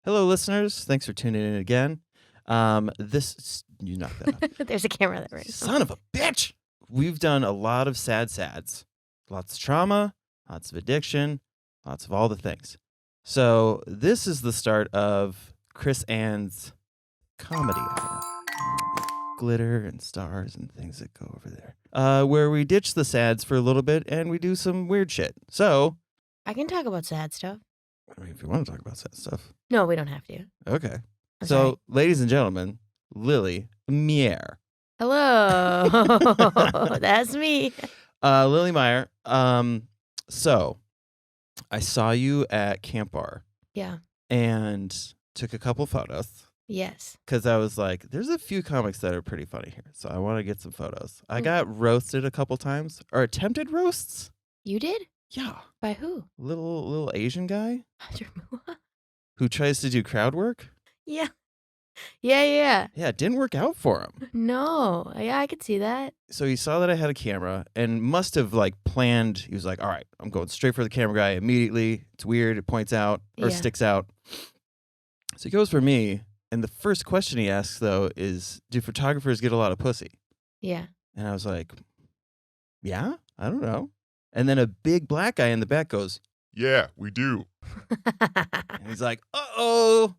Hello, listeners. Thanks for tuning in again. You knocked that off. There's a camera there right now. Son of a bitch. We've done a lot of sads. Lots of trauma, lots of addiction, lots of all the things. So this is the start of Chris Ann's comedy hour. Glitter and stars and things that go over there. Where we ditch the sads for a little bit and we do some weird shit. So I can talk about sad stuff. I mean, if you want to talk about sad stuff. No, we don't have to. Okay. I'm So, sorry. ladies and gentlemen, Lily Meyer. Hello. That's me. Lily Meyer. So I saw you at Camp Bar Yeah. and took a couple photos Yes. because I was like, there's a few comics that are pretty funny here. So I want to get some photos. I got roasted a couple times or attempted roasts. You did? Yeah. By who? Little Asian guy Hunter Mua? who tries to do crowd work. Yeah. Yeah. Yeah, it didn't work out for him. No. Yeah, I could see that. So he saw that I had a camera and must have like planned. He was like, all right, I'm going straight for the camera guy immediately. It's weird. It points out or Yeah. sticks out. So he goes for me. And the first question he asks, though, is, do photographers get a lot of pussy? Yeah. And I was like, yeah, I don't know. And then a big black guy in the back goes, Yeah, we do. and he's like, uh-oh.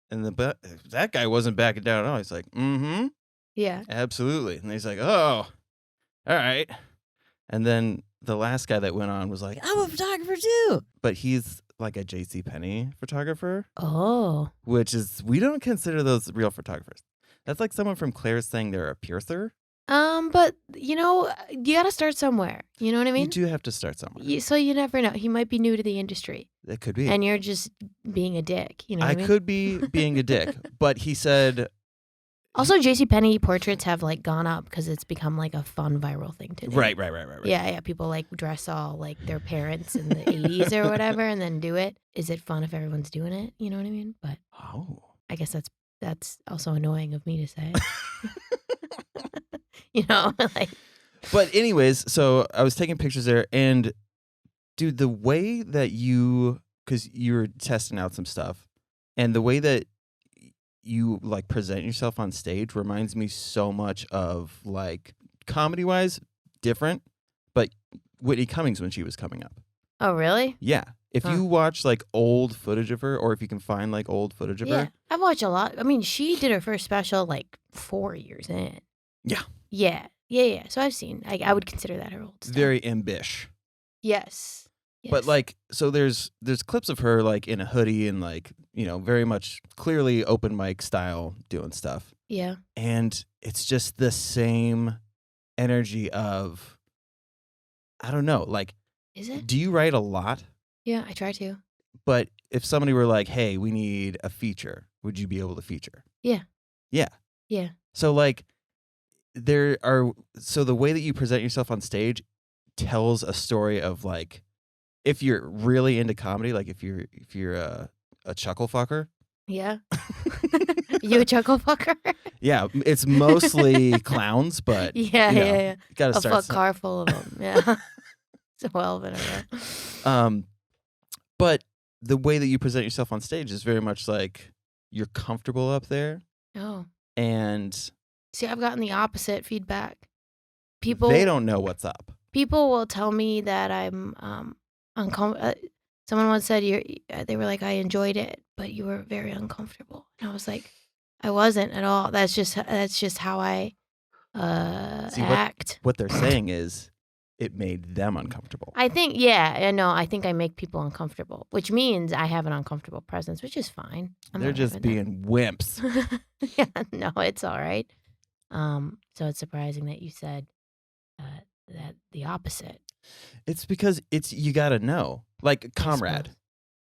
And that guy wasn't backing down at all. He's like, mm-hmm. Yeah. Absolutely. And he's like, oh, all right. And then the last guy that went on was like, I'm a photographer too. But he's like a JCPenney photographer, Oh. which is, we don't consider those real photographers. That's like someone from Claire's saying they're a piercer. But you gotta start somewhere. You know what I mean? You do have to start somewhere. So you never know. He might be new to the industry. That could be. And you're just being a dick. You know what I mean? could be being a dick. But he said, Also, JCPenney portraits have like gone up because it's become like a fun viral thing to do. right. Yeah. People like dress all like their parents in the 80s or whatever and then do it. Is it fun if everyone's doing it? You know what I mean? But Oh. I guess that's also annoying of me to say. You know, like. But anyways, so I was taking pictures there, and dude, the way that because you were testing out some stuff, and the way that you like present yourself on stage reminds me so much of like comedy-wise, different, but Whitney Cummings when she was coming up. Oh, really? Yeah. If Huh. you watch like old footage of her, or if you can find like old footage of Yeah. her. I've watched a lot. I mean, she did her first special like 4 years in. Yeah. Yeah. So I've seen. I would consider that her old stuff. Very ambish. Yes. But like, so there's clips of her like in a hoodie and like, very much clearly open mic style doing stuff. Yeah. And it's just the same energy of, I don't know, like, Is it? do you write a lot? Yeah, I try to. But if somebody were like, hey, we need a feature, would you be able to feature? Yeah. Yeah. Yeah. So like, so the way that you present yourself on stage tells a story of like, if you're really into comedy, like if you're a chuckle fucker. Yeah. You a chuckle fucker? Yeah, it's mostly clowns, but Yeah. you gotta A start. fuck car full of them. Yeah. So well, but But the way that you present yourself on stage is very much like you're comfortable up there, Oh. and See, I've gotten the opposite feedback. People they don't know what's up. People will tell me that I'm uncomfortable. Someone once said they were like, I enjoyed it, but you were very uncomfortable. And I was like, I wasn't at all. That's just how I See, act. What they're saying is it made them uncomfortable. I think, I think I make people uncomfortable, which means I have an uncomfortable presence, which is fine. They're just being wimps. Yeah, no, it's all right. So it's surprising that you said that the opposite. It's because you gotta know, like Comrade,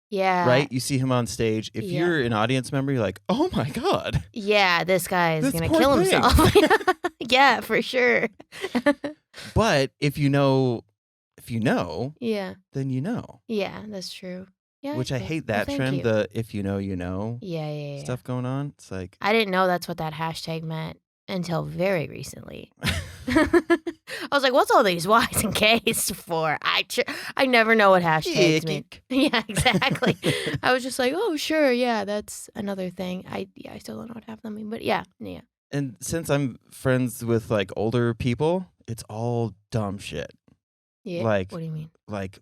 Yeah. right? You see him on stage. If Yeah. you're an audience member, you're like, oh my God. Yeah, this guy is This gonna poor kill thing. himself. Yeah, for sure. But if you know, Yeah. then you know. Yeah, that's true. Yeah. Which I well, hate well, that thank trend, you. the if you know, you know Yeah. stuff going on. It's like, I didn't know that's what that hashtag meant until very recently. I was like, "What's all these Y's and K's for?" I never know what hashtags mean. Kick. Yeah, exactly. I was just like, "Oh, sure, yeah, that's another thing." I still don't know what half of them mean, but yeah. And since I'm friends with like older people, it's all dumb shit. Yeah. Like What do you mean? like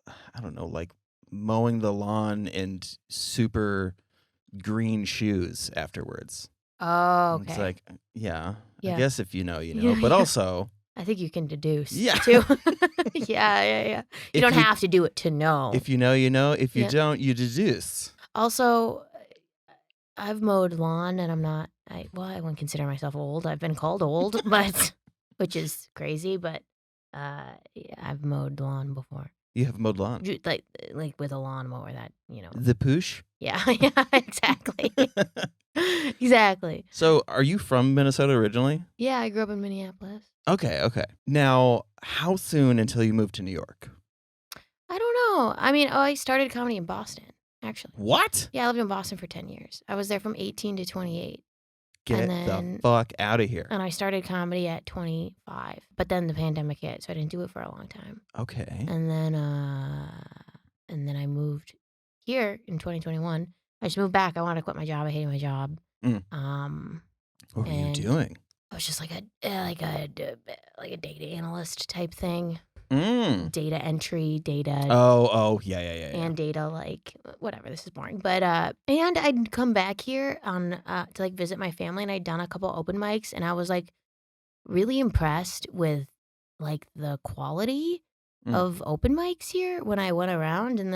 I don't know, like mowing the lawn in super green shoes afterwards. Oh, And it's okay. like, yeah, I Yeah. guess if you know, you know. Yeah, But yeah. also, I think you can deduce yeah, too. Yeah. You if don't you have to do it to know. if you know, you know. If you Yeah. don't, you deduce. Also, I've mowed lawn and I wouldn't consider myself old. I've been called old, but which is crazy, but yeah, I've mowed lawn before. You have mowed lawn. Like with a lawnmower that, The poosh. yeah, yeah, exactly. Exactly. So, are you from Minnesota originally? Yeah, I grew up in Minneapolis. Okay, okay. Now, how soon until you moved to New York? I don't know. I mean, I started comedy in Boston, actually. What? Yeah, I lived in Boston for 10 years. I was there from 18 to 28. And Get the then fuck out of here. and I started comedy at 25. But then the pandemic hit, so I didn't do it for a long time. Okay. And then I moved here in 2021. I just moved back. I wanted to quit my job. I hated my job. Mm. What were you And doing? I was just like a data analyst type thing. Data entry, data Yeah. and data, like, whatever, this is boring. But and I'd come back here on to like visit my family, and I'd done a couple open mics, and I was like really impressed with like the quality of open mics here when I went around. And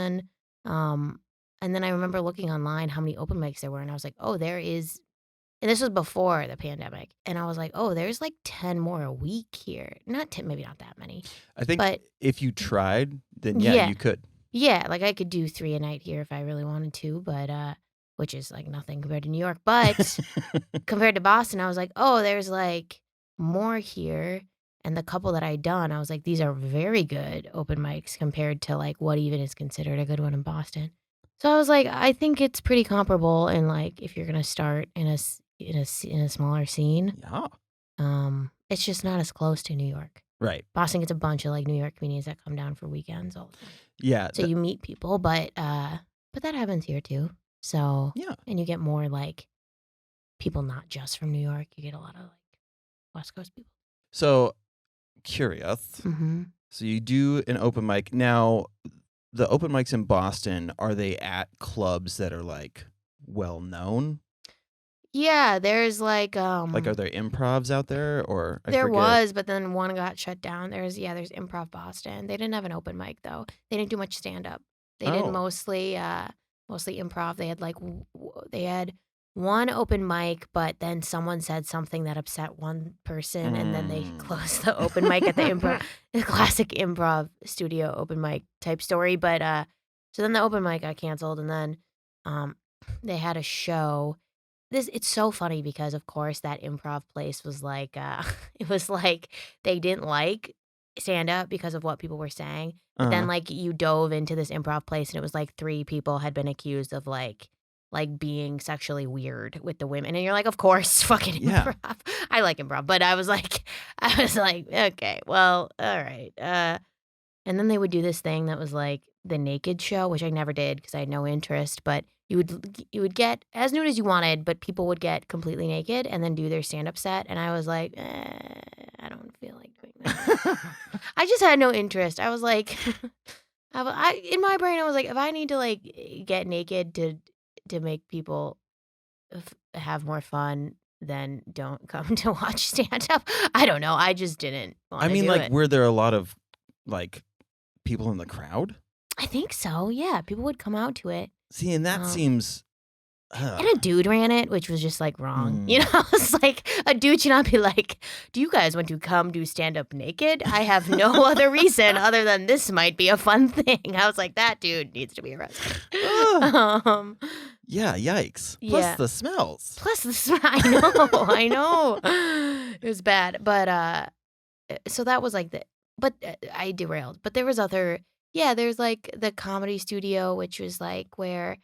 then I remember looking online how many open mics there were, and I was like, oh, there is. And this was before the pandemic. And I was like, oh, there's like 10 more a week here. Not 10, maybe not that many. I think But if you tried, then yeah, yeah, you could. yeah, like I could do 3 a night here if I really wanted to, but which is like nothing compared to New York. But compared to Boston, I was like, oh, there's like more here. And the couple that I'd done, I was like, these are very good open mics compared to like what even is considered a good one in Boston. So I was like, I think it's pretty comparable. And like, if you're gonna start in a smaller scene, Yeah. it's just not as close to New York. Right. Boston gets a bunch of like New York comedians that come down for weekends all the time. Yeah. So you meet people, but that happens here too. So Yeah. and you get more like people not just from New York. You get a lot of like West Coast people. So curious. Mm-hmm. So you do an open mic. Now, the open mics in Boston, are they at clubs that are like well known? Yeah, there's like Like, are there improvs out there, or I there forget? was, but then one got shut down. There's Improv Boston. They didn't have an open mic though. They didn't do much stand up. They did Oh. mostly improv. They had like they had one open mic, but then someone said something that upset one person, and then they closed the open mic at the improv, the classic improv studio open mic type story. But so then the open mic got canceled, and then they had a show. It's so funny because, of course, that improv place was like, it was like they didn't like stand up because of what people were saying. But then, like, you dove into this improv place, and it was like 3 people had been accused of like being sexually weird with the women, and you're like, of course, fucking Yeah. improv. I like improv, but I was like, okay, well, all right. And then they would do this thing that was like the naked show, which I never did because I had no interest. But you would get as nude as you wanted, but people would get completely naked and then do their stand up set. And I was like, I don't feel like doing that. I just had no interest. I was like, in my brain, I was like, if I need to like get naked to make people have more fun, then don't come to watch stand up. I don't know. I just didn't want I to mean, do like, it. were there a lot of like people in the crowd? I think so. Yeah, people would come out to it. See, and that seems. And a dude ran it, which was just like wrong. You know, it's like a dude should not be like, "Do you guys want to come do stand up naked?" I have no other reason other than this might be a fun thing. I was like, that dude needs to be arrested. Yeah, yikes. Yeah. Plus the smells. I know. It was bad, but so that was like but I derailed. But there was other, there's like the comedy studio, which was like where,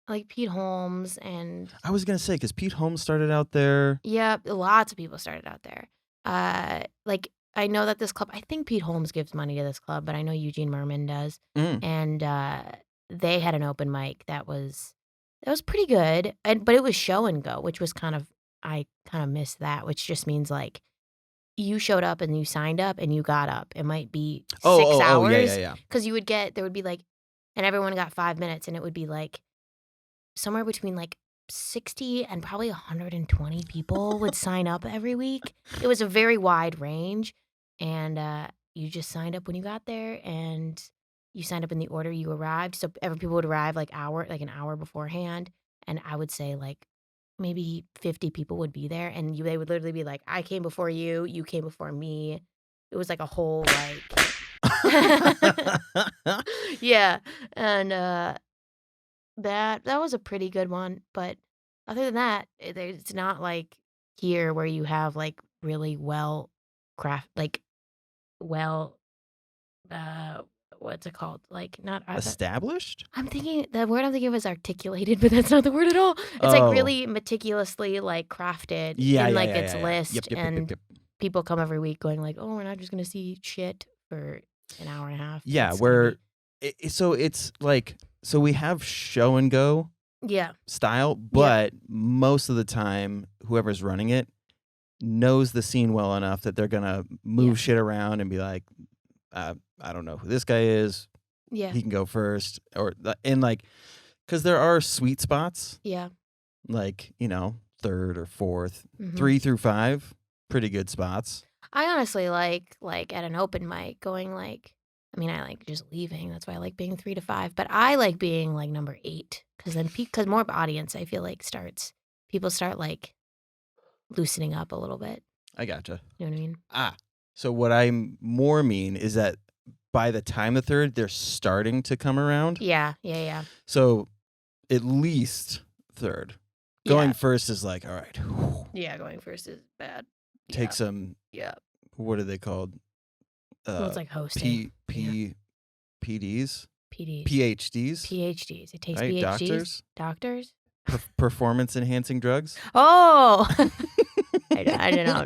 like Pete Holmes and I was gonna say because Pete Holmes started out there. yeah, lots of people started out there. like, I know that this club I think Pete Holmes gives money to this club, but I know Eugene Merman does, Mm. and, they had an open mic that was pretty good, but it was show and go, which was I kinda missed that, which just means, like, you showed up and you signed up and you got up. It might be 6 Yeah, yeah, hours yeah. because there would be, like and everyone got 5 minutes, and it would be, like, somewhere between, like, 60 and probably 120 people would sign up every week. It was a very wide range, and, you just signed up when you got there, and you signed up in the order you arrived, so every people would arrive, like, an hour beforehand, and I would say, like, maybe 50 people would be there, and they would literally be like, "I came before you, you came before me." It was like a whole, like Yeah, and, that was a pretty good one, but other than that, it's not like here where you have, like, really well, uh, what's it called? Like, not Established? the word I'm thinking of is articulated, but that's not the word at all. It's, like, Oh. really meticulously, like, crafted Yeah, in, yeah, like, yeah, its yeah, yeah. Yep, list, yep, yep, yep, and yep. people come every week going like, "Oh, we're not just gonna see shit for an hour and a half. Yeah, It's gonna where be." so it's like so we have show and go Yeah. style, Yep. but most of the time whoever's running it knows the scene well enough that they're gonna Yeah. move shit around and be like, I don't know who this guy is. Yeah. He can go first, and like, because there are sweet spots, Yeah. like third or fourth, Mhm. 3 through 5, pretty good spots. I honestly like, at an open mic going, like I mean, I like just leaving, that's why I like being 3 to 5, but I like being, like, number 8 because then because more audience, I feel like, people start, like, loosening up a little bit, I gotcha. you know what I mean? So what I more mean is that by the time the third, they're starting to come around. Yeah, yeah, yeah. So at least third. Yeah. Going first is like, all right, Yeah, going first is bad. take Yeah, some. yeah. What are they called? Well, it's like hosting. Yeah. PDs, PDs. PhDs, PhDs. It takes right? PhDs? Doctors? Performance enhancing drugs. Oh! I don't know.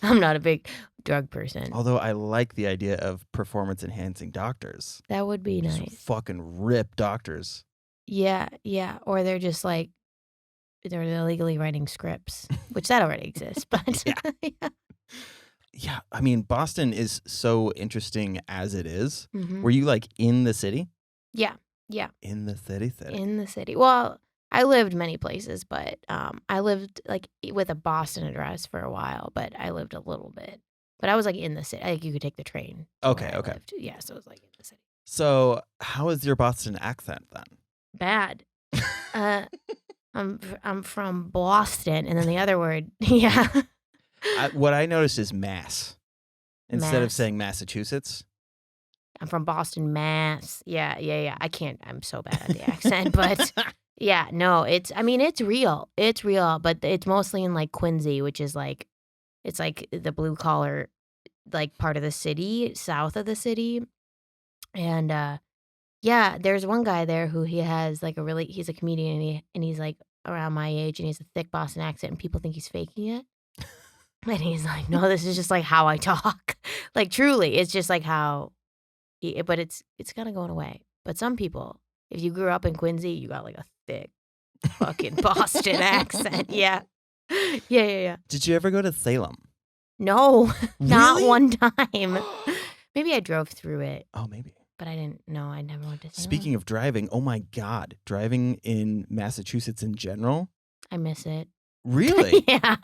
I'm not a big drug person. Although I like the idea of performance enhancing doctors. That would be Just nice. fucking rip doctors. Yeah, yeah. Or they're just like they're illegally writing scripts, which that already exists. But Yeah. yeah. Yeah, I mean, Boston is so interesting as it is. Hmm. Were you like in the city? Yeah, yeah. In the city? In the city. Well, I lived many places, but I lived like with a Boston address for a while, but I lived a little bit. But I was like in the city. Like you could take the train to where Okay, I okay. lived. Yeah, so it was like in the city. So, how is your Boston accent then? Bad. Uh, I'm from Boston, and then the other word, yeah, What I noticed is Mass. Instead of Mass. saying Massachusetts. I'm from Boston, Mass. Yeah, yeah, yeah. I can't. I'm so bad at the accent, but yeah, no. I mean, it's real. It's real, but it's mostly in like Quincy, which is like, it's like the blue collar, like part of the city, south of the city, and yeah, there's one guy there who he has like he's a comedian, and he's like around my age, and he has a thick Boston accent, and people think he's faking it. And he's like, "No, this is just, like, how I talk." Like, truly, it's just, like, how but it's kinda going away. But some people, if you grew up in Quincy, you got, like, a thick fucking Boston accent. Yeah. Yeah, yeah, yeah. Did you ever go to Salem? No, not Really? one time. Maybe I drove through it, Oh, maybe. but I didn't no, I never went to Salem. Speaking of driving, oh my God, driving in Massachusetts in general? I miss it. Really? Yeah.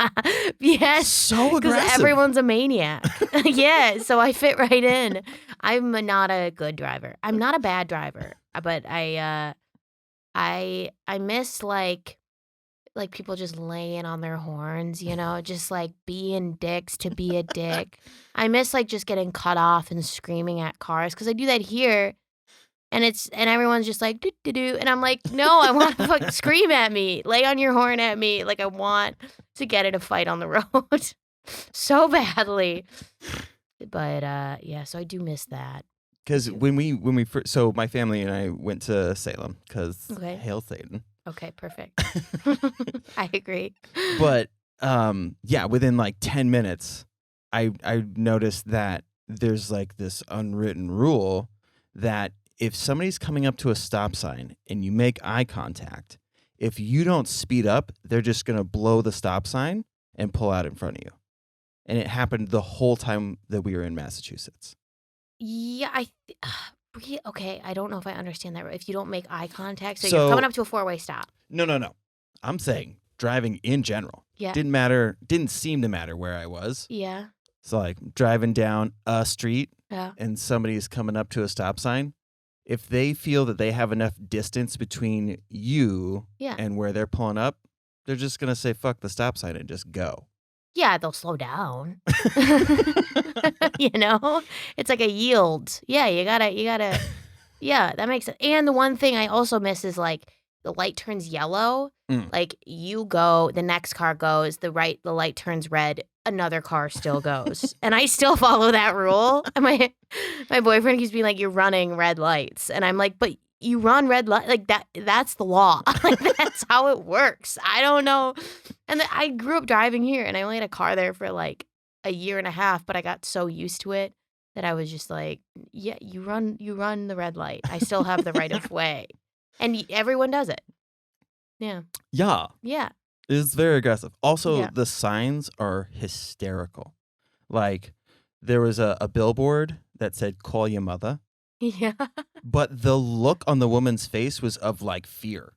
Yes. So Because aggressive. everyone's a maniac. Yeah, so I fit right in. I'm not a good driver. I'm not a bad driver, but I miss like people just laying on their horns, just like being dicks to be a dick. I miss like just getting cut off and screaming at cars because I do that here. And everyone's just like, "Doo, doo, doo," and I'm like, "No, I want to fucking scream at me. Lay on your horn at me. Like, I want to get in a fight on the road so badly." But, yeah, so I do miss that. Because when we first, so my family and I went to Salem because Okay. hail Satan. Okay, perfect. I agree. But yeah, within like 10 minutes, I noticed that there's like this unwritten rule that if somebody's coming up to a stop sign and you make eye contact, if you don't speed up, they're just going to blow the stop sign and pull out in front of you. And it happened the whole time that we were in Massachusetts. Yeah, okay, I don't know if I understand that. If you don't make eye contact, so So- you're coming up to a four-way stop. No. I'm saying driving in general. Yeah. Didn't seem to matter where I was. Yeah. So like driving down a street Yeah. and somebody's coming up to a stop sign, if they feel that they have enough distance between you Yeah. and where they're pulling up, they're just going to say fuck the stop sign and just go. Yeah, they'll slow down. You know? It's like a yield. Yeah, you gotta yeah, that makes sense. And the one thing I also miss is like the light turns yellow. Mm. Like you go, the next car goes, the light turns red, another car still goes. And I still follow that rule. And my boyfriend keeps being like, you're running red lights. And I'm like, but you run red light like that's the law. Like that's how it works. I don't know. And I grew up driving here and I only had a car there for like a year and a half, but I got so used to it that I was just like, yeah, you run the red light. I still have the right of way. And everyone does it. Yeah. Yeah. Yeah. It's very aggressive. Also, Yeah. the signs are hysterical. Like there was a billboard that said call your mother, Yeah. but the look on the woman's face was of like fear.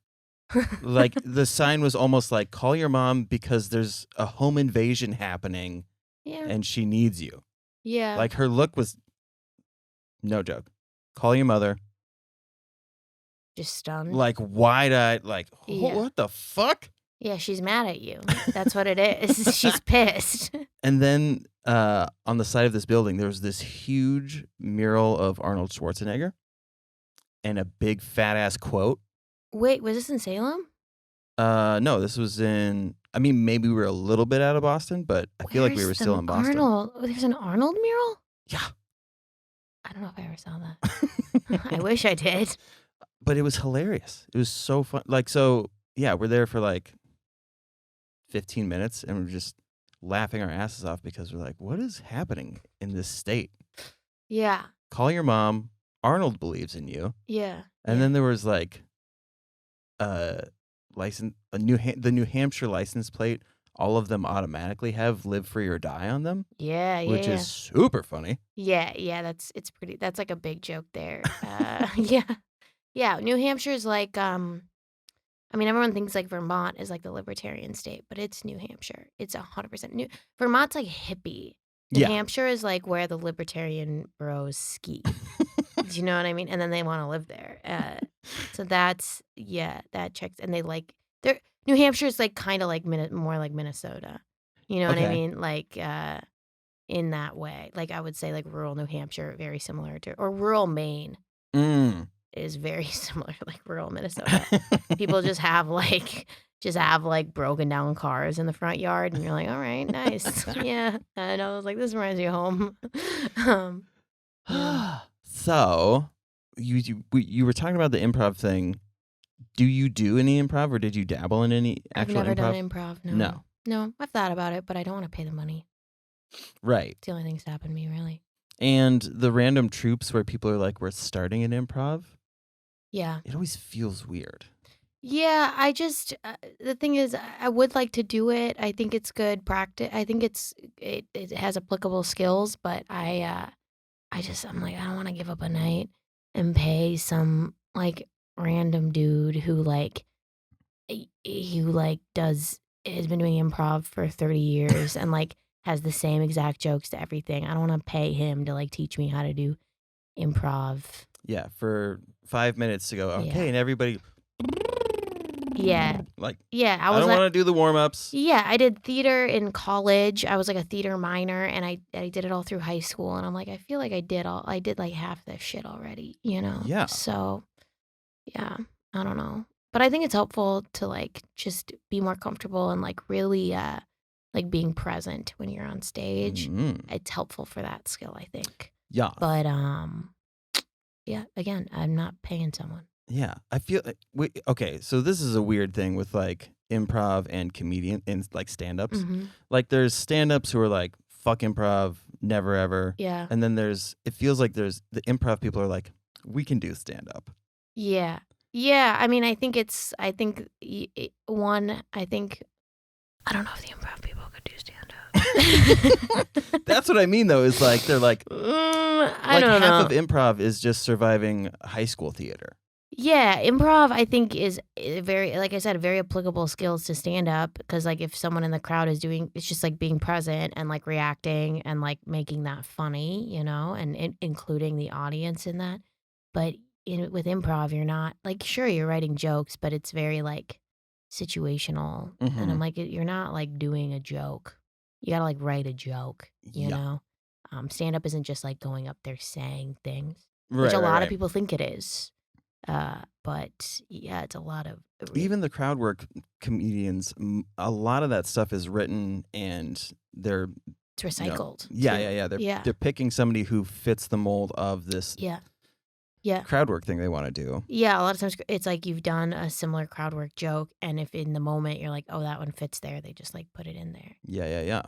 Like the sign was almost like call your mom because there's a home invasion happening Yeah. and she needs you. Yeah. Like her look was no joke. Call your mother. Just stunned. Like wide-eyed, like Yeah. what the fuck? Yeah, she's mad at you. That's what it is. She's pissed. And then on the side of this building, there was this huge mural of Arnold Schwarzenegger and a big fat ass quote. Wait, was this in Salem? No, this was in. I mean, maybe we were a little bit out of Boston, but I feel like we were Where's still the in Boston. Arnold. Oh, there's an Arnold mural? Yeah, I don't know if I ever saw that. I wish I did. but it was hilarious. It was so fun. Like, so yeah, we're there for like 15 minutes, and we're just laughing our asses off because we're like, what is happening in this state? Yeah. Call your mom. Arnold believes in you. Yeah. And then there was like the New Hampshire license plate. All of them automatically have "Live Free or Die" on them, Yeah. Yeah. which yeah. is super funny. Yeah. Yeah. That's like a big joke there. Yeah. Yeah. New Hampshire is like, I mean, everyone thinks like Vermont is like the libertarian state, but it's New Hampshire. It's 100% new. Vermont's like hippie. New Yeah. Hampshire is like where the libertarian bros ski. Do you know what I mean? And then they want to live there. So that's, yeah, that checks. And they like, New Hampshire is like kind of like more like Minnesota. You know what I Okay. mean? Like in that way. Like I would say like rural New Hampshire, very similar to, or rural Maine Mm. is very similar to like rural Minnesota. People just have like broken down cars in the front yard, and you're like, all right, nice. Yeah. And I was like, this reminds me of home. Yeah. So you were talking about the improv thing. Do you do any improv, or did you dabble in any I've actual never improv? done improv. No. No. No, I've thought about it, but I don't want to pay the money. Right. It's the only thing that's happened to me, really. And the random troops where people are like, we're starting an improv, Yeah. it always feels weird. Yeah, I just the thing is, I would like to do it. I think it's good practice. I think it has applicable skills, but I'm like, I don't want to give up a night and pay some like random dude who like has been doing improv for 30 years and like has the same exact jokes to everything. I don't want to pay him to like teach me how to do improv. Yeah, for 5 minutes to go, okay, Yeah. and everybody. Yeah. Like, Yeah, I I was don't like, want to do the warm ups. yeah, I did theater in college. I was like a theater minor, and I did it all through high school. And I'm like, I feel like I did like half this shit already, you know? Yeah. So, yeah, I don't know. But I think it's helpful to like just be more comfortable and like really like being present when you're on stage. Mm. It's helpful for that skill, I think. Yeah. But yeah, again, I'm not paying someone. Yeah, I feel okay. So this is a weird thing with like improv and comedian and like stand-ups. Mhm. Like there's stand-ups who are like fuck improv, never ever. Yeah. And then it feels like there's the improv people are like, we can do stand up. Yeah. Yeah. I mean, I think I think I don't know if the improv people could do stand up. That's what I mean, though, is like they're like I don't half know. of improv is just surviving high school theater. Yeah, improv I think is very, like I said, very applicable skills to stand up because like if someone in the crowd is doing, it's just like being present and like reacting and like making that funny, and including the audience in that. But with improv, you're not like, sure, you're writing jokes, but it's very like situational. And I'm like, you're not like doing a joke. You gotta like write a joke, you Yeah. know? Stand up isn't just like going up there saying things, Right, which a lot of right. people think it is. But yeah, it's a lot of Even the crowd work comedians, a lot of that stuff is written and they're it's recycled. Yeah. Yeah. They're picking somebody who fits the mold of this Yeah. crowd work thing they want to do. Yeah, a lot of times it's like you've done a similar crowd work joke, and if in the moment you're like, oh, that one fits there, they just like put it in there. Yeah.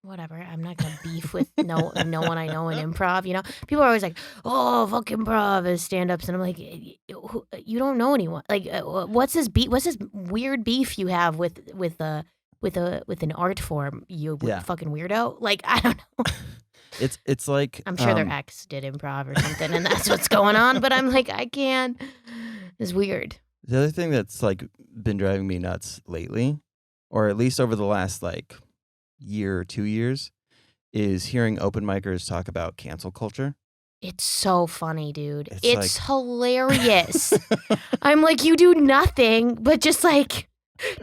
Whatever. I'm not gonna beef with no one I know in improv. People are always like, "Oh, fuck improv as stand-ups," and I'm like, "You don't know anyone. Like, what's this beef? What's this weird beef you have with an art form? You fucking weirdo. Like, I don't know." It's like I'm sure their ex did improv or something, and that's what's going on. But I'm like, I can't. It's weird. The other thing that's like been driving me nuts lately, or at least over the last like year or 2 years, is hearing open micers talk about cancel culture. It's so funny, dude. It's like... hilarious. I'm like, you do nothing but just like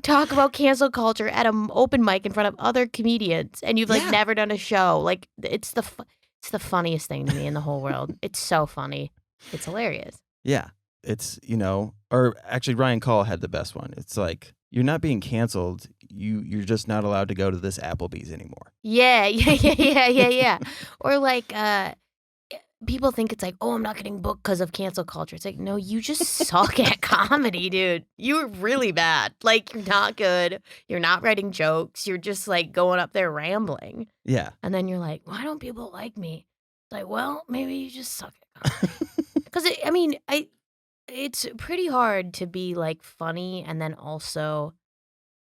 talk about cancel culture at an open mic in front of other comedians, and you've like never done a show. Like it's the funniest thing to me in the whole world. It's so funny. It's hilarious. Yeah. It's, or actually Ryan Call had the best one. It's like, you're not being canceled. You're just not allowed to go to this Applebee's anymore. Yeah. Or like, people think it's like, oh, I'm not getting booked because of cancel culture. It's like, no, you just suck at comedy, dude. You're really bad. Like, you're not good. You're not writing jokes. You're just like going up there rambling. Yeah. And then you're like, why don't people like me? It's like, well, maybe you just suck at comedy. Because it's pretty hard to be like funny and then also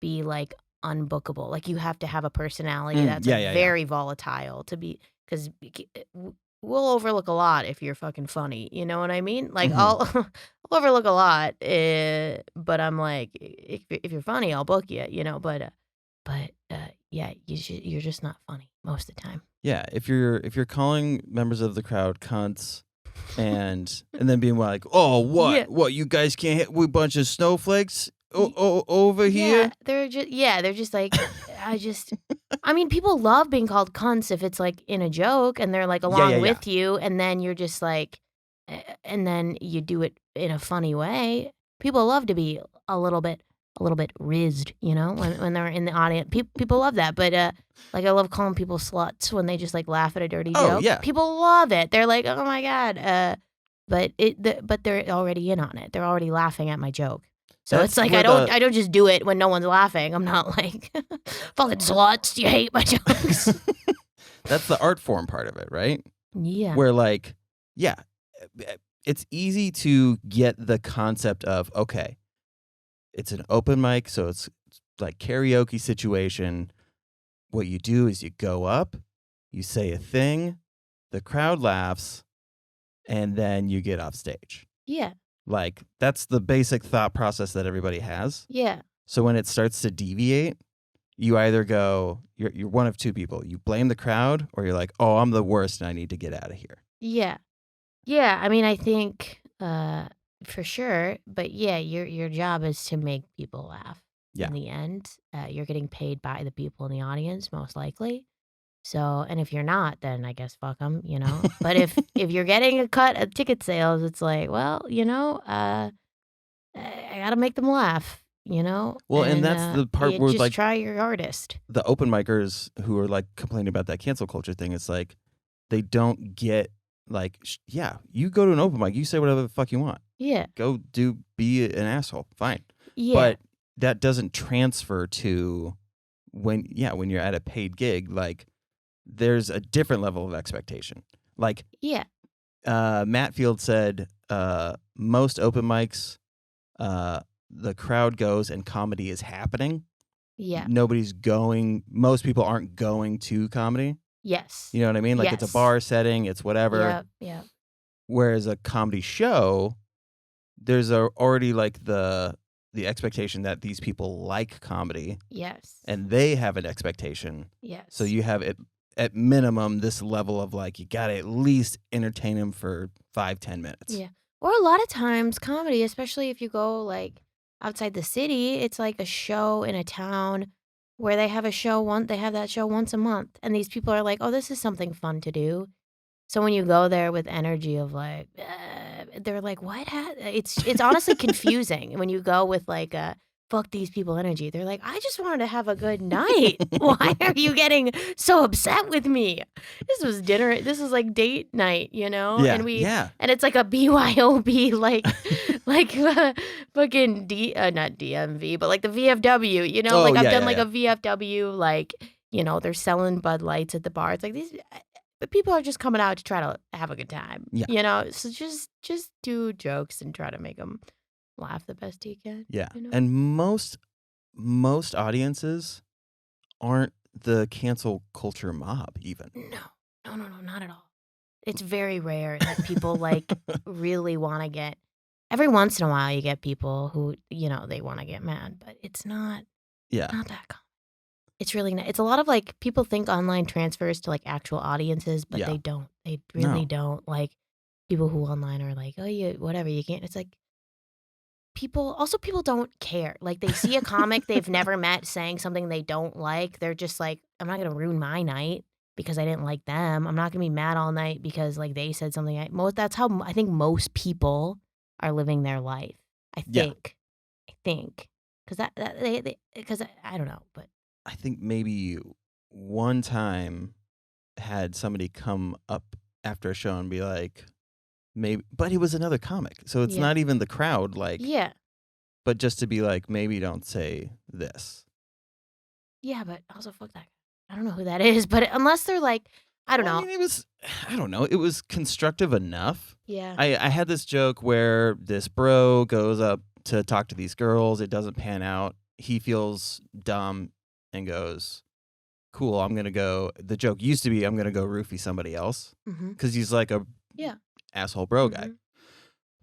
be like unbookable. Like you have to have a personality that's very volatile to be, because we'll overlook a lot if you're fucking funny. You know what I mean? Like I'll overlook a lot, but I'm like, if you're funny, I'll book you. But yeah, you're just not funny most of the time. Yeah, if you're calling members of the crowd cunts. And then being like, oh, what? Yeah. What, you guys can't hit? We bunch of snowflakes over here? They're just like, I mean, people love being called cunts if it's like in a joke and they're like along with you, and then you're just like, and then you do it in a funny way. People love to be a little bit rizzed, when they're in the audience. People love that, but like I love calling people sluts when they just like laugh at a dirty joke. Oh yeah, people love it. They're like, oh my god, but they're already in on it. They're already laughing at my joke. So it's like I don't just do it when no one's laughing. I'm not like, fucking sluts. You hate my jokes. That's the art form part of it, right? Yeah. Where like, yeah, it's easy to get the concept of, okay, it's an open mic, so it's like karaoke situation. What you do is you go up, you say a thing, the crowd laughs, and then you get off stage. Yeah. Like, that's the basic thought process that everybody has. Yeah. So when it starts to deviate, you either go, you're one of two people. You blame the crowd, or you're like, oh, I'm the worst and I need to get out of here. Yeah. Yeah, I mean, I think for sure, but yeah, your job is to make people laugh. Yeah. In the end, you're getting paid by the people in the audience, most likely. So, and if you're not, then I guess fuck them, But if you're getting a cut of ticket sales, it's like, well, I gotta make them laugh, Well, and that's the part where just like try your hardest. The open micers who are like complaining about that cancel culture thing, it's like they don't get like, yeah, you go to an open mic, you say whatever the fuck you want. Yeah. Go be an asshole. Fine. Yeah. But that doesn't transfer to when you're at a paid gig. Like, there's a different level of expectation. Like Yeah. Matt Field said, most open mics, the crowd goes and comedy is happening. Yeah. Most people aren't going to comedy. Yes. You know what I mean? Like it's a Yes. bar setting, it's whatever. Yep. Whereas a comedy show, there's already like the expectation that these people like comedy Yes. and they have an expectation. Yes. So you have it at minimum this level of like you got to at least entertain them for 5-10 minutes. Yeah. Or a lot of times comedy, especially if you go like outside the city, it's like a show in a town where they have that show once a month, and these people are like, "Oh, this is something fun to do." So when you go there with energy of like, they're like, "What?" It's honestly confusing when you go with like a "fuck these people" energy. They're like, "I just wanted to have a good night. Why are you getting so upset with me? This was dinner. This is like date night, you know?" Yeah. And it's like a BYOB, like fucking not DMV, but like the VFW, you know? Oh, Like I've yeah, done yeah, like yeah. a VFW, like, you know, they're selling Bud Lights at the bar. It's like these but people are just coming out to try to have a good time. Yeah. You know? So just do jokes and try to make them laugh the best you can. Yeah. You know? And most audiences aren't the cancel culture mob even. No, not at all. It's very rare that people like really want to get. Every once in a while, you get people who, you know, they want to get mad, but it's not Yeah. that common. It's really not. It's a lot of like people think online transfers to like actual audiences, but Yeah. they don't. They really No. don't. Like people who online are like, oh, whatever, you can't. It's like people don't care. Like they see a comic they've never met saying something they don't like. They're just like, I'm not gonna ruin my night because I didn't like them. I'm not gonna be mad all night because like they said something. That's how I think most people are living their life. I Yeah. think because because I don't know, but I think maybe one time had somebody come up after a show and be like, maybe, but he was another comic. So it's Yeah. not even the crowd, like, yeah, but just to be like, maybe don't say this. yeah, but also fuck that guy. I don't know who that is, but unless they're like, I don't Well, know. I mean, I don't know. It was constructive enough. Yeah. I had this joke where this bro goes up to talk to these girls. It doesn't pan out. He feels dumb and goes, cool, I'm going to go. The joke used to be, I'm going to go roofie somebody else Mm-hmm. because he's like a Yeah. asshole bro guy.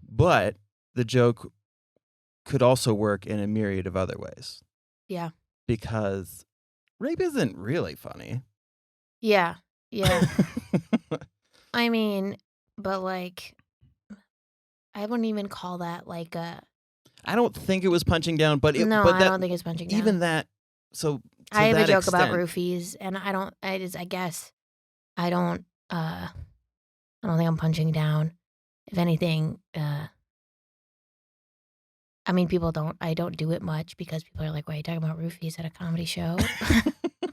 But the joke could also work in a myriad of other ways. Yeah. Because rape isn't really funny. Yeah. Yeah. I mean, but like, I wouldn't even call that like a. I don't think it was punching down, but I don't think it's punching down. Even that. So I have a joke extent, about roofies, and I don't. I guess I don't. I don't think I'm punching down. If anything, I mean, people don't. I don't do it much because people are like, "Why are you talking about roofies at a comedy show?"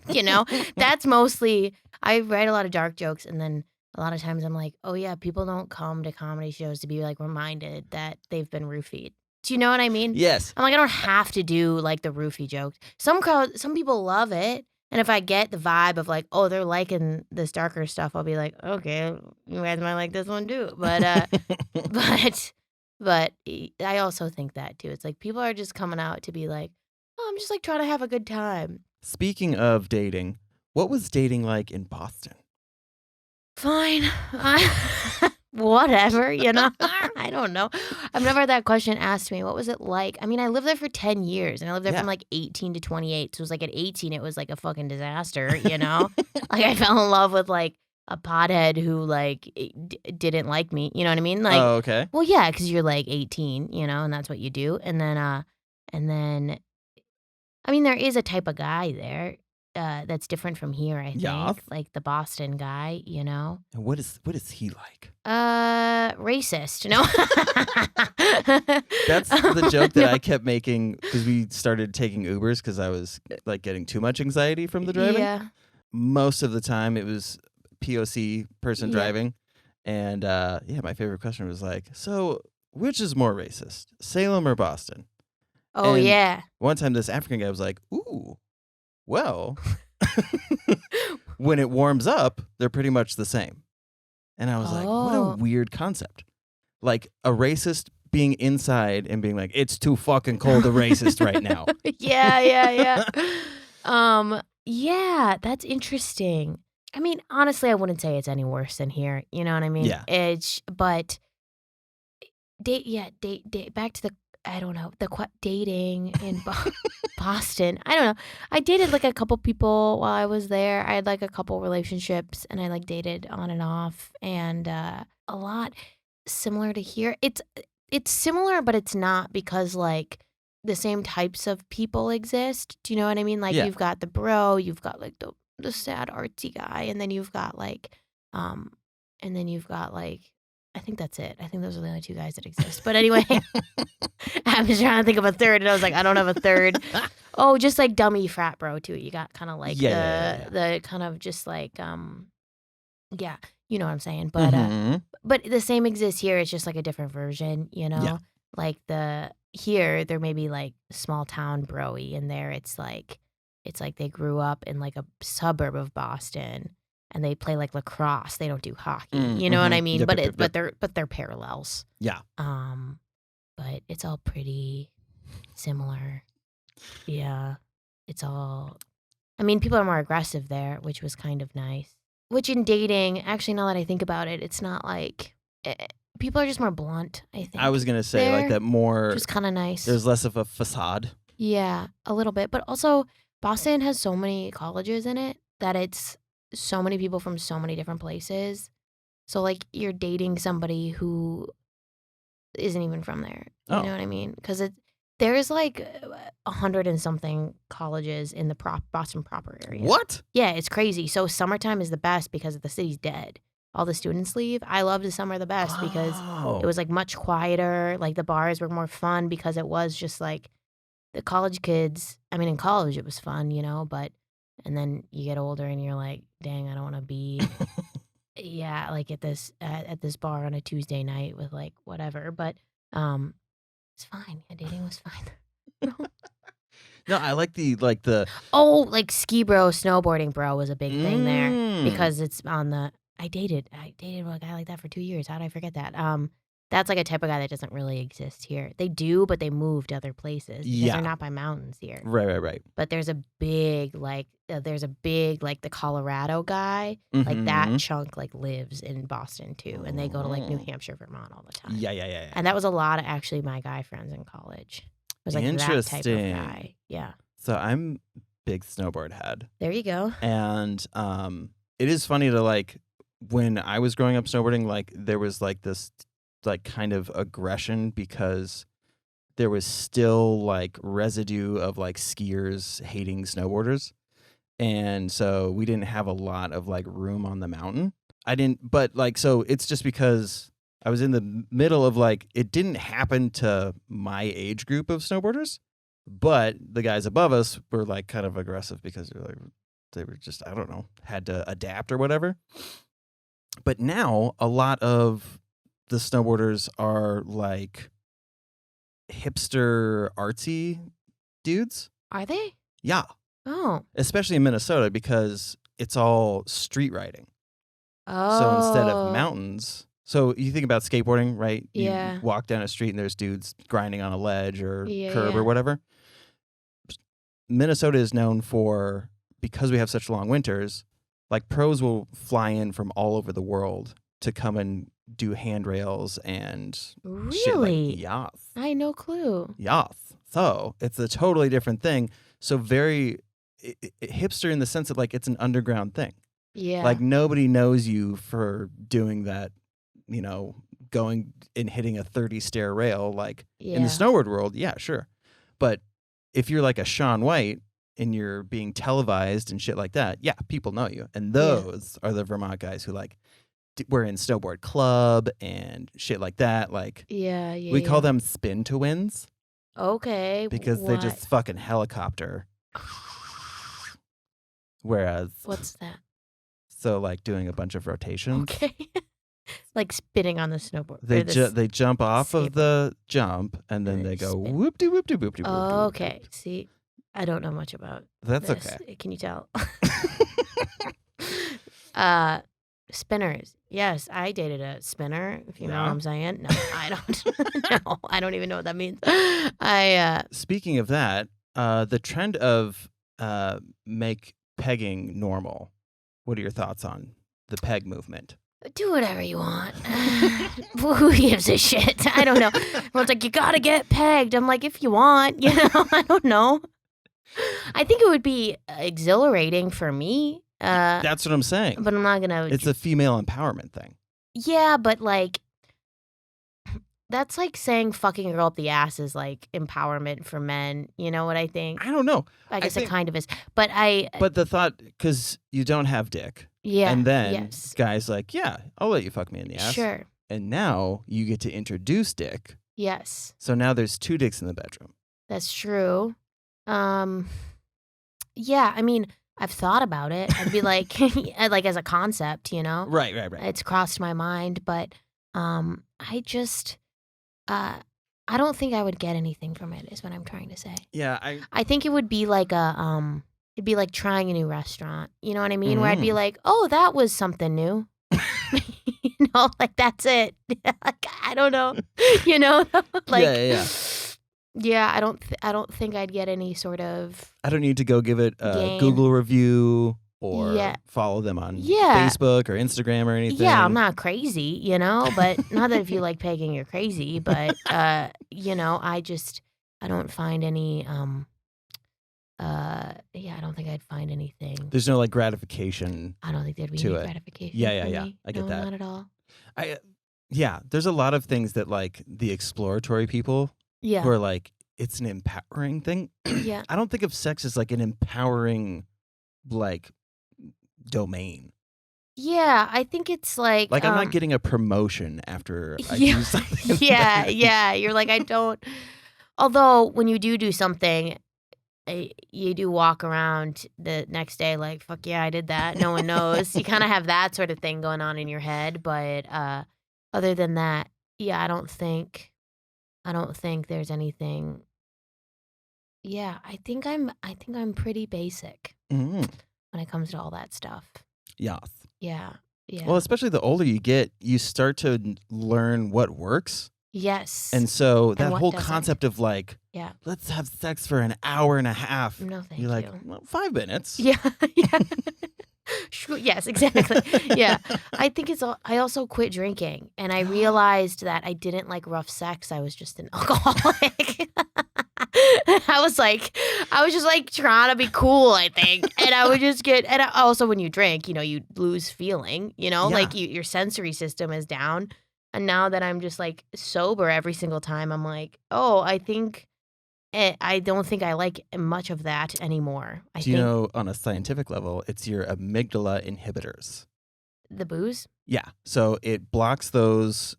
You know, that's mostly. I write a lot of dark jokes, and then a lot of times I'm like, "Oh yeah, people don't come to comedy shows to be like reminded that they've been roofied." Do you know what I mean? Yes. I'm like, I don't have to do like the roofie jokes. Some people love it. And if I get the vibe of like, oh, they're liking this darker stuff, I'll be like, okay, you guys might like this one too. But but I also think that too. It's like people are just coming out to be like, oh, I'm just like trying to have a good time. Speaking of dating, what was dating like in Boston? Fine. Whatever, you know? I don't know. I've never had that question asked me. What was it like? I mean, I lived there for 10 years, and I lived there from like 18 to 28. So it was like at 18, it was like a fucking disaster, you know? Like I fell in love with like a pothead who like didn't like me. You know what I mean? Like, oh, okay. Well, yeah, because you're like 18, you know, and that's what you do. And then, I mean, there is a type of guy there that's different from here, I think. Yeah. Like the Boston guy, you know? And what is he like? Racist, no? That's the joke that I kept making because we started taking Ubers because I was like getting too much anxiety from the driving. Yeah. Most of the time it was POC person Yeah. driving. And my favorite question was like, so which is more racist, Salem or Boston? Oh, And yeah. One time this African guy was like, ooh, well. when it warms up, they're pretty much the same. And I was like, what a Oh. weird concept. Like a racist being inside and being like, it's too fucking cold to racist right now. Yeah. Yeah, that's interesting. I mean, honestly, I wouldn't say it's any worse than here. You know what I mean? Yeah. But date back to the I don't know dating in Boston. I don't know. I dated like a couple people while I was there. I had like a couple relationships, and I like dated on and off, and a lot similar to here. It's similar, but it's not because like the same types of people exist. Do you know what I mean? Like Yeah. you've got the bro, you've got like the sad artsy guy, and then you've got like I think that's it. I think those are the only two guys that exist. But anyway, I was trying to think of a third, and I was like, I don't have a third. Oh, just like dummy frat bro too. You got kind of like the kind of just like yeah, you know what I'm saying. But but the same exists here. It's just like a different version, you know. Yeah. Like here there may be like small town broy, and there it's like they grew up in like a suburb of Boston. And they play like lacrosse. They don't do hockey. You know what I mean? Yep, but they're parallels. Yeah. But it's all pretty similar. Yeah. It's all. I mean, people are more aggressive there, which was kind of nice. Which in dating, actually, now that I think about it, it's not like people are just more blunt. I think. I was gonna say like that more. Which is kind of nice. There's less of a facade. Yeah, a little bit, but also Boston has so many colleges in it that it's so many people from so many different places. So like you're dating somebody who isn't even from there. You know what I mean? Because there's like 100 and something colleges in the Boston proper area. What? Yeah, it's crazy. So summertime is the best because the city's dead. All the students leave. I love the summer the best because it was like much quieter. Like the bars were more fun because it was just like the college kids. I mean, in college it was fun, you know, but and then you get older and you're like, dang, I don't want to be, like at this bar on a Tuesday night with like whatever. But it's fine. Yeah, dating was fine. No, I like the like ski bro, snowboarding bro was a big thing there because it's on the. I dated a guy like that for 2 years. How did I forget that? That's like a type of guy that doesn't really exist here. They do, but they move to other places because they're not by mountains here. Right. But there's a big like the Colorado guy, like that chunk like lives in Boston too, and they go to like New Hampshire, Vermont all the time. Yeah. And that was a lot of actually my guy friends in college. It was like that type of guy. Yeah. So I'm big snowboard head. There you go. And it is funny to like when I was growing up snowboarding, like there was like this like kind of aggression because there was still like residue of like skiers hating snowboarders. And so we didn't have a lot of like room on the mountain. But like, so it's just because I was in the middle of like, it didn't happen to my age group of snowboarders, but the guys above us were like kind of aggressive because they were just, I don't know, had to adapt or whatever. But now a lot of the snowboarders are like hipster artsy dudes. Are they? Yeah. Oh. Especially in Minnesota because it's all street riding. Oh. So instead of mountains, so you think about skateboarding, right? Yeah. You walk down a street and there's dudes grinding on a ledge or curb or whatever. Minnesota is known for, because we have such long winters, like pros will fly in from all over the world to come and do handrails and shit really? like, yes. I had no clue. Yes. So it's a totally different thing. So very hipster in the sense that like it's an underground thing. Yeah. Like nobody knows you for doing that, you know, going and hitting a 30 stair rail. Like in the snowboard world, yeah, sure. But if you're like a Shaun White and you're being televised and shit like that, yeah, people know you. And those are the Vermont guys who like we're in snowboard club and shit like that. Like, we call them spin to wins. Okay. Because they just fucking helicopter. Whereas, what's that? So like doing a bunch of rotations. Okay. Like spinning on the snowboard. They jump off of the jump and then they go whoop de whoop de whoop de whoop. Okay. See, I don't know much about That's this. okay. Can you tell? Spinners. Yes, I dated a spinner, if you know what Yeah. I'm saying. No, I don't. No, I don't even know what that means. I Speaking of that, the trend of make pegging normal. What are your thoughts on the peg movement? do whatever you want. Who gives a shit? I don't know. Everyone's like, you gotta get pegged. I'm like, if you want, I don't know. I think it would be exhilarating for me. That's what I'm saying. But I'm not gonna. It's a female empowerment thing. Yeah, but like, that's like saying fucking a girl up the ass is like empowerment for men. You know what I think? I don't know. I guess think, it kind of is. But But the thought, because you don't have dick. yeah. And then yes. guys like, yeah, I'll let you fuck me in the ass. Sure. And now you get to introduce dick. Yes. So now there's 2 dicks in the bedroom. That's true. Yeah, I mean, I've thought about it. I'd be like, like as a concept, Right. It's crossed my mind, but I just, I don't think I would get anything from it. Is what I'm trying to say. Yeah, I think it would be like it'd be like trying a new restaurant. You know what I mean? Where I'd be like, oh, that was something new. Like that's it. Like, I don't know. Like yeah. yeah, I don't think I'd get any sort of I don't need to go give it a gain. Google review or Yeah. follow them on Yeah. Facebook or Instagram or anything. Yeah, I'm not crazy, but not that if you like pegging, you're crazy, but I don't find any I don't think I'd find anything. There's no like gratification. I don't think there'd be to any it. gratification. Yeah. for me. I get No, that. not at all. Yeah, there's a lot of things that like the exploratory people Yeah. who are like, it's an empowering thing. Yeah. I don't think of sex as like an empowering like domain. Yeah, I think it's like Like I'm not getting a promotion after I Yeah. do something. yeah, yeah. You're like, I don't. Although when you do something, you do walk around the next day like, fuck yeah, I did that. No one knows. You kind of have that sort of thing going on in your head. But other than that, yeah, I don't think there's anything. Yeah, I think I'm pretty basic Mhm. when it comes to all that stuff. Yes. Yeah. Yeah. Well, especially the older you get, you start to learn what works. yes. And so that what whole doesn't. concept of like, yeah. let's have sex for an hour and a half. No, thank You're like, you. well, 5 minutes. Yeah. Yeah. Sure, yes, exactly. Yeah. I think I also quit drinking and I realized that I didn't like rough sex. I was just an alcoholic. I was just like trying to be cool, I think. And I would just and also when you drink, you lose feeling, like your sensory system is down. And now that I'm just like sober every single time, I'm like, oh, I don't think I like much of that anymore. Do you know, on a scientific level, it's your amygdala inhibitors. The booze? Yeah. So it blocks those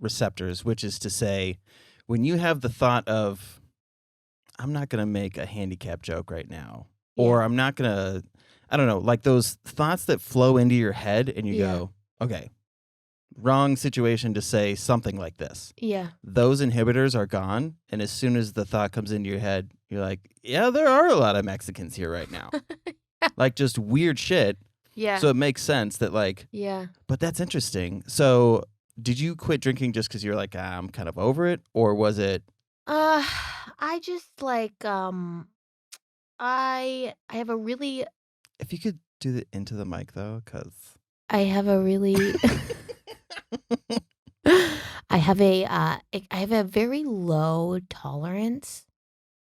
receptors, which is to say, when you have the thought of, I'm not going to make a handicap joke right now, or I'm not going to, I don't know, like those thoughts that flow into your head and you go, okay, wrong situation to say something like this. Yeah. Those inhibitors are gone. And as soon as the thought comes into your head, you're like, yeah, there are a lot of Mexicans here right now. Like just weird shit. Yeah. So it makes sense that like, yeah. but that's interesting. So did you quit drinking just because you're like, I'm kind of over it? Or was it? I just like, I have a really. If you could do it into the mic though, because. I have a really. I have a very low tolerance,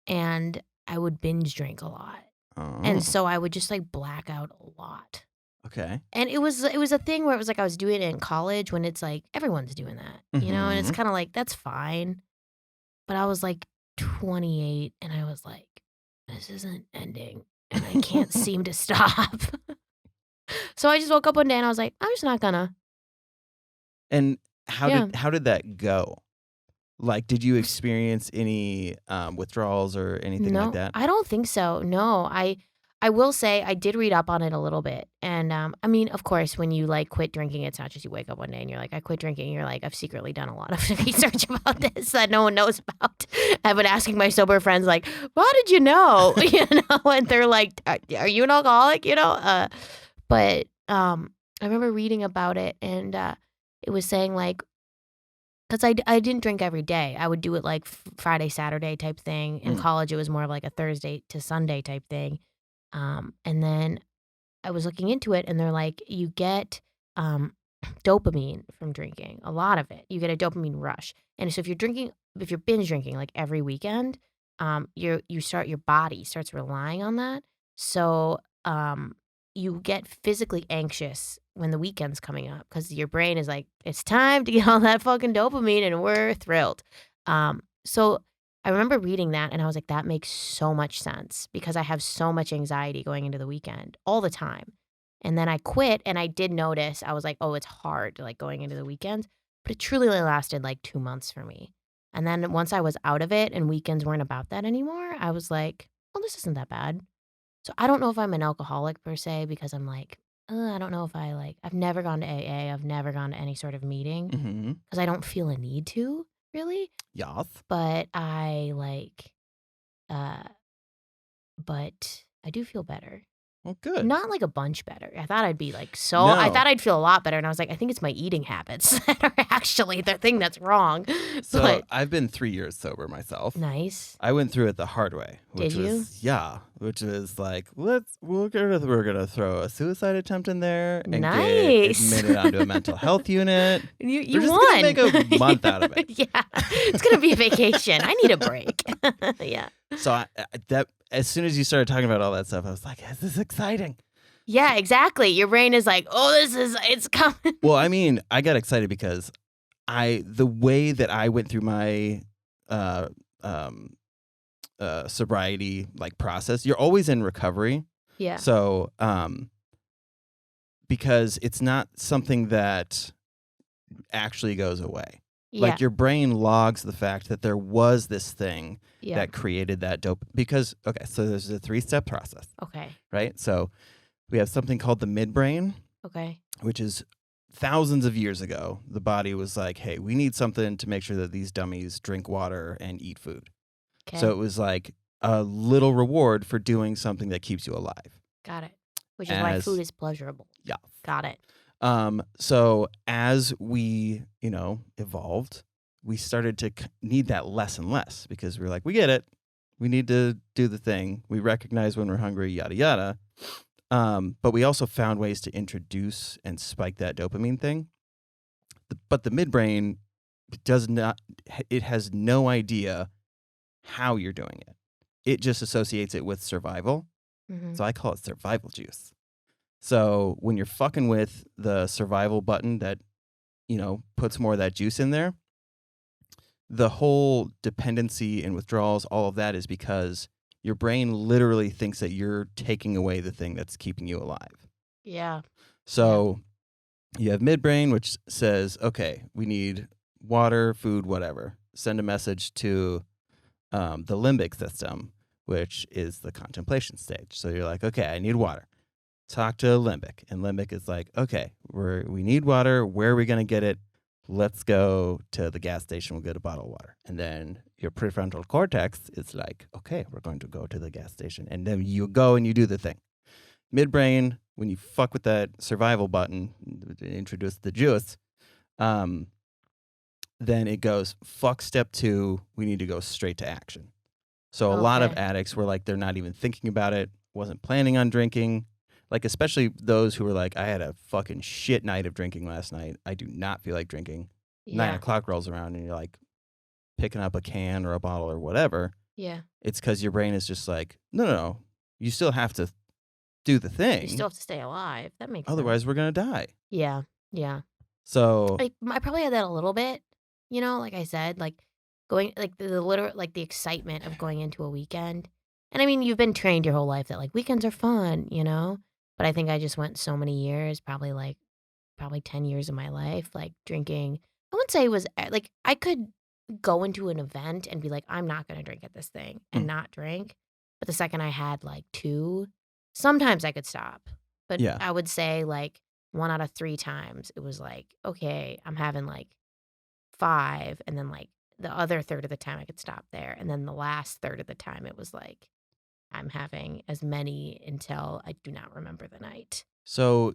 and I would binge drink a lot, and so I would just like black out a lot. Okay. And it was a thing where it was like I was doing it in college when it's like everyone's doing that, and it's kind of like that's fine. But I was like 28, and I was like, this isn't ending, and I can't seem to stop. So I just woke up one day and I was like, I'm just not gonna. And how did that go? Like, did you experience any withdrawals or anything like that? I don't think so. No, I will say I did read up on it a little bit. And I mean, of course, when you like quit drinking, it's not just you wake up one day and you're like, I quit drinking. You're like, I've secretly done a lot of research about this that no one knows about. I've been asking my sober friends like, how did you know? And they're like, are you an alcoholic? But I remember reading about it, and it was saying like, because I didn't drink every day. I would do it like Friday, Saturday type thing. In Mm, college, it was more of like a Thursday to Sunday type thing. And then I was looking into it, and they're like, you get um, dopamine from drinking, a lot of it. You get a dopamine rush, and so if you're binge drinking like every weekend, your body starts relying on that. So you get physically anxious when the weekend's coming up because your brain is like, it's time to get all that fucking dopamine, and we're thrilled. So I remember reading that and I was like, that makes so much sense because I have so much anxiety going into the weekend all the time. And then I quit and I did notice, I was like, oh, it's hard like going into the weekends, but it truly only lasted like 2 months for me. And then once I was out of it and weekends weren't about that anymore, I was like, well, this isn't that bad. So I don't know if I'm an alcoholic per se because I'm like, I don't know if I've never gone to AA. I've never gone to any sort of meeting mm-hmm. because I don't feel a need to really. Yes. But uh, but I do feel better. Well, good. Not like a bunch better. I No. thought I'd feel a lot better. And I was like, I think it's my eating habits that are actually the thing that's wrong. So But I've been 3 years sober myself. nice. I went through it the hard way, Did you? which was like, we're gonna throw a suicide attempt in there and get Nice. admitted onto a mental health unit. You We're just gonna make a won. month out of it. Yeah. It's gonna be a vacation. I need a break. Yeah. So that as soon as you started talking about all that stuff, I was like, this is exciting. Yeah, exactly. Your brain is like, oh, it's coming. Well, I mean, I got excited because the way that I went through my uh, um, sobriety like process, you're always in recovery. Yeah. So because it's not something that actually goes away. Yeah. Like your brain logs the fact that there was this thing Yeah. that created that dope. Because, okay, so there's a 3-step process, Okay. right? So we have something called the midbrain, Okay. which is thousands of years ago. The body was like, hey, we need something to make sure that these dummies drink water and eat food. Okay. So it was like a little reward for doing something that keeps you alive. Got it. Which is why food is pleasurable. Yeah. Got it. So as we, evolved, we started to need that less and less because we were like, we get it. We need to do the thing. We recognize when we're hungry, yada, yada. But we also found ways to introduce and spike that dopamine thing. But the midbrain it has no idea how you're doing it. It just associates it with survival. Mm-hmm. So I call it survival juice. So when you're fucking with the survival button that, puts more of that juice in there, the whole dependency and withdrawals, all of that is because your brain literally thinks that you're taking away the thing that's keeping you alive. Yeah. So you have midbrain, which says, okay, we need water, food, whatever. Send a message to the limbic system, which is the contemplation stage. So you're like, okay, I need water. Talk to limbic, and limbic is like, okay, we need water. Where are we going to get it? Let's go to the gas station. We'll get a bottle of water. And then your prefrontal cortex is like, okay, we're going to go to the gas station. And then you go and you do the thing. Midbrain, when you fuck with that survival button, introduce the juice, then it goes, fuck step 2, we need to go straight to action. So a lot of addicts were like, they're not even thinking about it, wasn't planning on drinking. Like, especially those who were like, I had a fucking shit night of drinking last night. I do not feel like drinking. Yeah. 9 o'clock rolls around and you're like picking up a can or a bottle or whatever. Yeah. It's because your brain is just like, no. You still have to do the thing. You still have to stay alive. That makes Otherwise, sense. we're going to die. Yeah. Yeah. So I probably had that a little bit, like I said, like going, like the literal, like the excitement of going into a weekend. And I mean, you've been trained your whole life that like weekends are fun, but I think I just went so many years, probably 10 years of my life, like drinking. I wouldn't say it was like I could go into an event and be like, I'm not going to drink at this thing and not drink. But the second I had like 2, sometimes I could stop. But yeah. I would say like 1 out of 3 times it was like, okay, I'm having like 5. And then like the other third of the time I could stop there. And then the last third of the time it was like, I'm having as many until I do not remember the night. So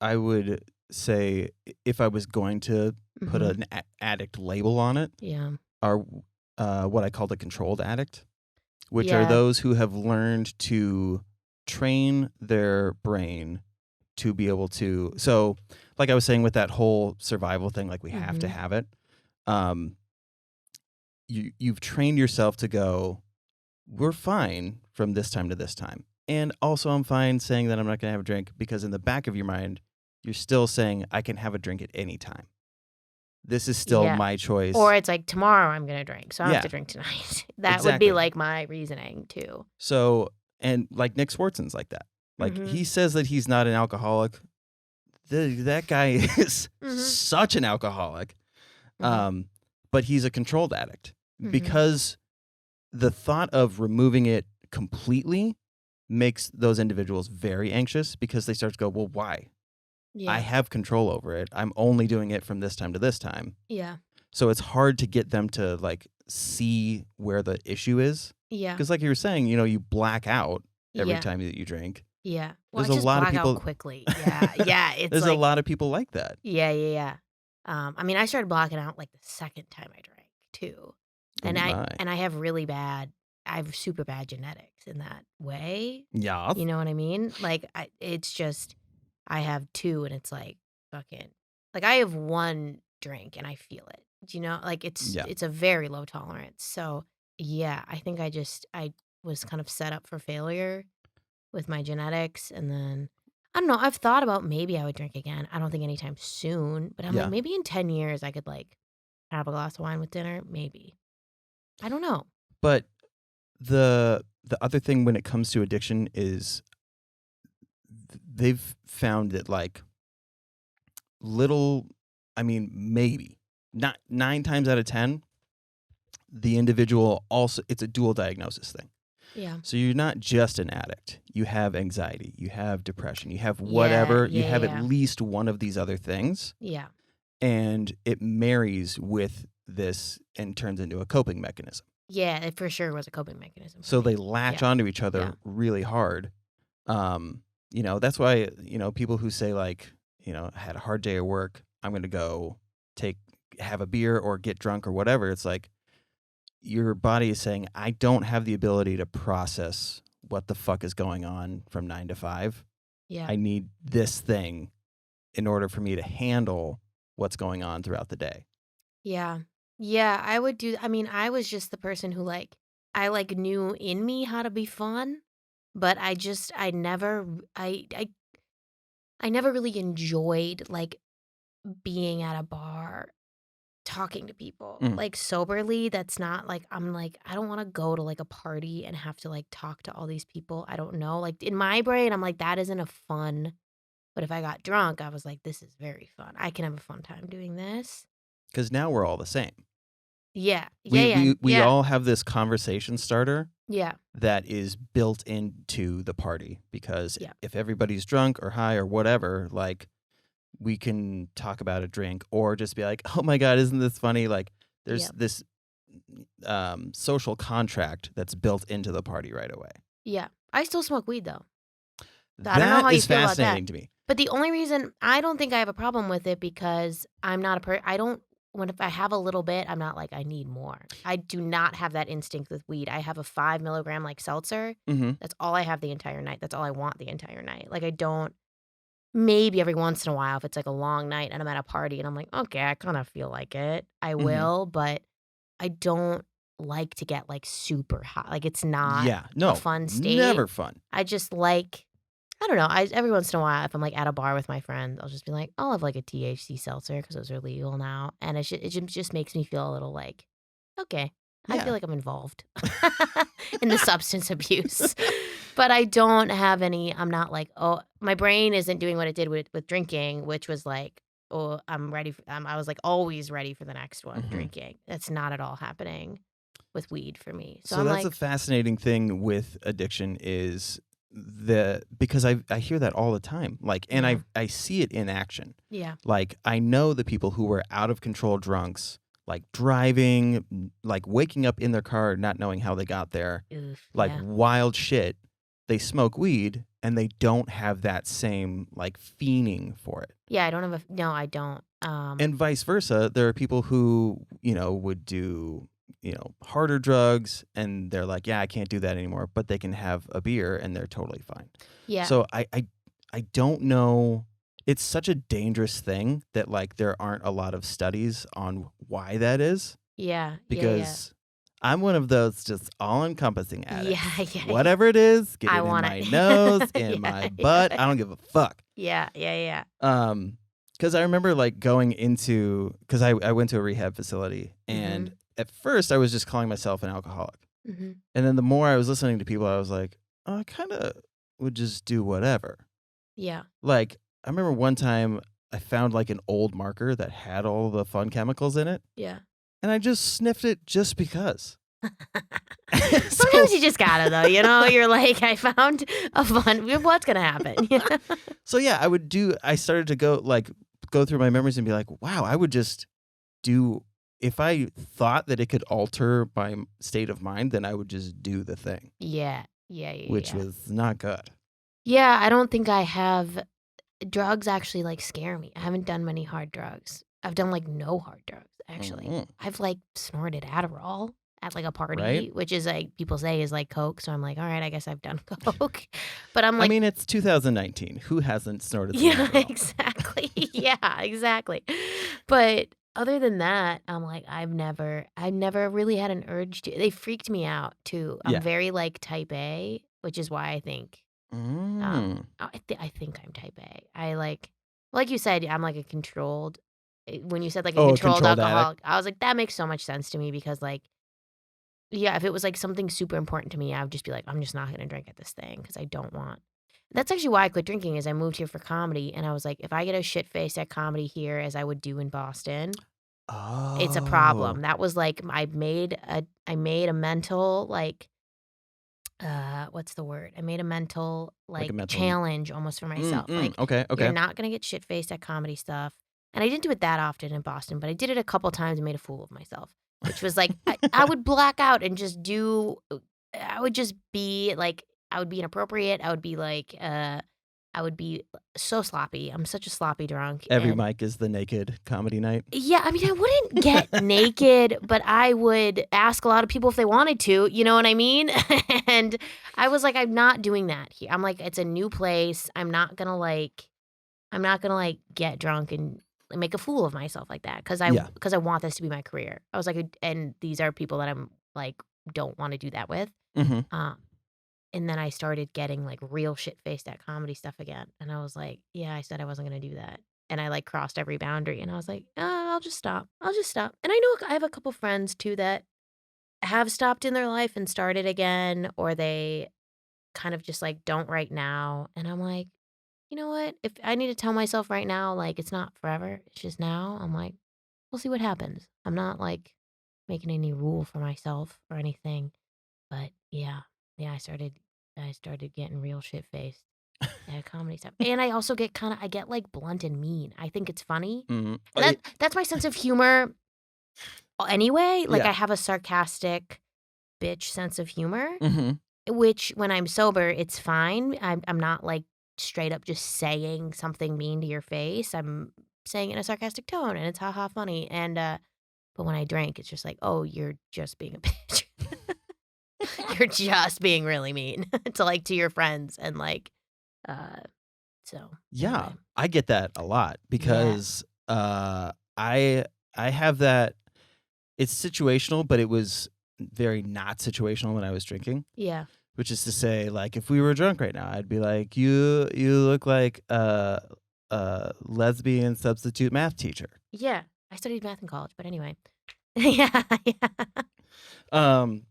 I would say, if I was going to put Mhm. an addict label on it, Yeah. are what I call the controlled addict, which are Yeah. those who have learned to train their brain to be able to. So, like I was saying with that whole survival thing, like we have to Mhm. have it. Um, you've trained yourself to go, we're fine from this time to this time. And also, I'm fine saying that I'm not going to have a drink because in the back of your mind, you're still saying, I can have a drink at any time. This is still Yeah. my Or choice. it's like, "Tomorrow I'm gonna drink, so I don't have to Yeah, drink tonight." That would be, exactly. like, my reasoning too. So, and like Nick Swartzen's like that. Like he Mhm. says that he's not an alcoholic. That guy is Mhm. such an alcoholic. Mhm. Um, but he's a controlled addict Mhm. because the thought of removing it completely makes those individuals very anxious because they start to go, well, why? I Yeah. have control over it. I'm only doing it from this time to this time. Yeah. So it's hard to get them to like see where the issue is. Yeah. Because like you were saying, you black out every Yeah. time that you drink. Yeah. Well, I There's a just lot of black out people quickly. Yeah. Yeah, it's there's a like lot of people like that. yeah, yeah, yeah. I mean, I started blacking out, like, the second time I drank too. Oh And I my. and I have I have super bad genetics in that way. Yeah. You know what I mean? Like, it's just I have 2 and it's like fucking like, I have 1 drink and I feel it. Do you know? Like, Yeah. it's a very low tolerance. So, yeah, I think I was kind of set up for failure with my genetics, and then I don't know, I've thought about maybe I would drink again. I don't think anytime soon, but I'm like, Yeah. maybe in 10 years I could, like, have a glass of wine with dinner, maybe. I don't know. But the other thing when it comes to addiction is they've found that like little, I mean, maybe not 9 times out of 10, the individual also, it's a dual diagnosis thing. Yeah. So you're not just an addict. You have anxiety, you have depression, you have Yeah, whatever, you yeah, have at yeah. least one of these other things, Yeah. and it marries with this and turns into a coping mechanism. Yeah, it for sure was a coping mechanism for So they me. latch Yeah. onto each Yeah. other really hard. That's why, people who say like, I had a hard day at work, I'm going to go take have a beer or get drunk or whatever. It's like your body is saying, I don't have the ability to process what the fuck is going on from 9 to 5. Yeah. I need this thing in order for me to handle what's going on throughout the day. Yeah. Yeah, I would do I mean, I was just the person who, like I, like, knew in me how to be fun, but I never I never really enjoyed, like, being at a bar talking to people, Mm. like, soberly, that's not like I'm like, I don't wanna go to, like, a party and have to, like, talk to all these people I don't know, like, in my brain, I'm like, "That isn't a fun," but if I got drunk, I was like, "This is very fun. I can have a fun time doing this." 'Cause now we're all the same. Yeah. Yeah, We yeah, we we yeah, all have this conversation starter yeah, that is built into the party because yeah, if everybody's drunk or high or whatever, like we can talk about a drink or just be like, "Oh my god, isn't this funny?" Like there's yeah, this social contract that's built into the party right away. yeah. I still smoke weed, though. So I don't know That how you is feel about that. fascinating to me. But the only reason I don't think I have a problem with it because I'm not I don't when if I have a little bit, I'm not like, "I need more." I do not have that instinct with weed. I have a 5 milligram, like, seltzer. Mhm. That's all I have the entire night. That's all I want the entire night. Like, I don't maybe every once in a while, if it's, like, a long night and I'm at a party and I'm like, "Okay, I kinda feel like it," I Mhm. will, but I don't like to get, like, super high. Like, it's not Yeah. a No. fun state. Never fun. I just like I don't know, I every once in a while, if I'm, like, at a bar with my friends, I'll just be like, "I'll have, like, a THC seltzer because those are legal now," and it just makes me feel a little like, "Okay, I feel Yeah. like I'm involved in the substance abuse." But I don't have any I'm not like, "Oh" my brain isn't doing what it did with drinking, which was like, "Oh, I'm ready for" I was, like, always ready for the next one, Mhm. drinking. That's not at all happening with weed for me. So So I'm that's a like fascinating thing with addiction is because I hear that all the time. Like, and yeah, I see it in action. yeah, Like I know the people who were out of control drunks, like driving, like waking up in their car not knowing how they got there, oof, like yeah, wild shit. they smoke weed and they don't have that same like fiending for it. Yeah, I don't have no, I don't. And vice versa, there are people who, would do, harder drugs and they're like, yeah, I can't do that anymore, but they can have a beer and they're totally fine. Yeah. So I don't know. It's such a dangerous thing that like there aren't a lot of studies on why that is, Yeah. because I'm one of those just all-encompassing addicts. Yeah. Whatever it is, get I it in want my it. nose, in Yeah, my butt. I don't give a fuck. Yeah. Because I remember like going into, because I went to a rehab facility, and at first I was just calling myself an alcoholic. Mm-hmm. And then the more I was listening to people, I was like, oh, I kind of would just do whatever. Yeah. Like, I remember one time I found like an old marker that had all the fun chemicals in it, Yeah. and I just sniffed it just because. Sometimes you just gotta though, you're like, I found a fun, what's gonna happen? So yeah, I started to go through my memories and be like, wow, I would just do, if I thought that it could alter my state of mind, then I would just do the thing. Yeah. Which was not good. Yeah, I don't think I have. Drugs actually like scare me. I haven't done many hard drugs. I've done like no hard drugs actually. Mhm. I've like snorted Adderall at like a party, Right? which is like people say is like Coke. So I'm like, all right, I guess I've done Coke. But I'm I like, mean, it's 2019. Who hasn't snorted some yeah, Adderall? exactly. Yeah, exactly. But other than that, I'm like, I've never really had an urge to. They freaked me out too. I'm Yeah. very like type A, which is why I think I think I'm type A. I like you said, I'm like a controlled. When you said like a Oh, a controlled controlled addict. alcoholic, I was like, that makes so much sense to me because like, yeah, if it was like something super important to me, I would just be like, I'm just not gonna drink at this thing because I don't want. That's actually why I quit drinking. Is I moved here for comedy, and I was like, if I get a shit face at comedy here, as I would do in Boston, it's a problem. Oh. That was like I made a mental like what's the word? I made a mental Like a like mental. challenge almost for myself. Like Okay. you're Okay. not gonna get shit faced at comedy stuff. And I didn't do it that often in Boston, but I did it a couple times and made a fool of myself. Which was like I would black out and just do I would just be like I would be inappropriate. I would be like I would be so sloppy. I'm such a sloppy drunk. Every And mic is the naked comedy night. yeah, I mean, I wouldn't get naked, but I would ask a lot of people if they wanted to, you know what I mean? And I was like, I'm not doing that here. I'm like, it's a new place. I'm not gonna like get drunk and make a fool of myself like that Yeah. because I want this to be my career. I was like, and these are people that I'm like don't want to do that with. Mm-hmm. Um, and then I started getting, like, real shit-faced at comedy stuff again, and I was like, "Yeah, I said I wasn't gonna do that." And I, like, crossed every boundary, and I was like, I'll just stop. I'll just stop." And I know I have a couple friends too that have stopped in their life and started again, or they kind of just, like, don't right now, and I'm like, "You know what? If I need to tell myself right now, like, it's not forever, it's just now," I'm like, "We'll see what happens." I'm not, like, making any rule for myself or anything. But yeah, yeah, I started getting real shit faced at comedy stuff. And I also I get like blunt and mean. I think it's funny. Mm-hmm. And that's my sense of humor anyway. Like I Yeah. have a sarcastic bitch sense of humor, Mm-hmm. which when I'm sober, it's fine. I'm not like straight up just saying something mean to your face. I'm saying it in a sarcastic tone and it's haha funny. And but when I drink, it's just like, oh, you're just being a bitch. You're just being really mean to your friends and, like, uh, so, Yeah, anyway. I get that a lot Yeah. because I have that. It's situational, but it was very not situational when I was drinking. Yeah. Which is to say, like, if we were drunk right now, I'd be like, "You look like a lesbian substitute math teacher." Yeah. I studied math in college, but anyway. Yeah, yeah. Um,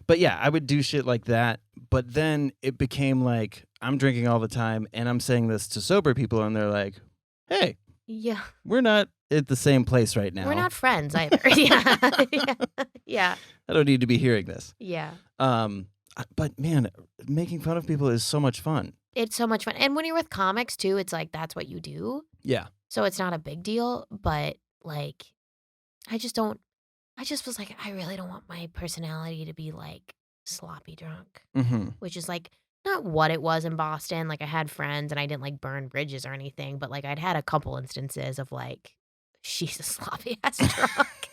but yeah, I would do shit like that. But then it became like I'm drinking all the time, and I'm saying this to sober people, and they're like, "Hey, Yeah. we're not at the same place right We're now. not friends either. Yeah. Yeah. Yeah. I don't need to be hearing this." Yeah. But man, making fun of people is so much fun. It's so much fun. And when you're with comics too, it's like that's what you do. Yeah. So it's not a big deal, but, like, I just don't I just was like, I really don't want my personality to be, like, sloppy drunk. Mm-hmm. Which is like not what it was in Boston, like, I had friends and I didn't, like, burn bridges or anything, but, like, I'd had a couple instances of, like, she's a sloppy ass drunk.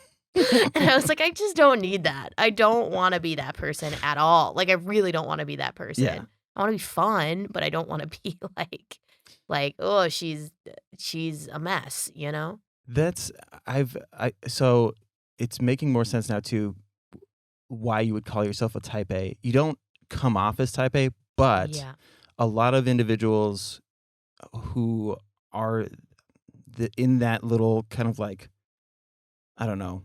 And I was like, "I just don't need that. I don't wanna be that person at all." Like, I really don't wanna be that Yeah. person. I wanna be fun, but I don't wanna be "Oh, she's a mess," you know? That's I so it's making more sense now too why you would call yourself a type A. You don't come off as type A, but Yeah. a lot of individuals who are in that little kind of like, I don't know,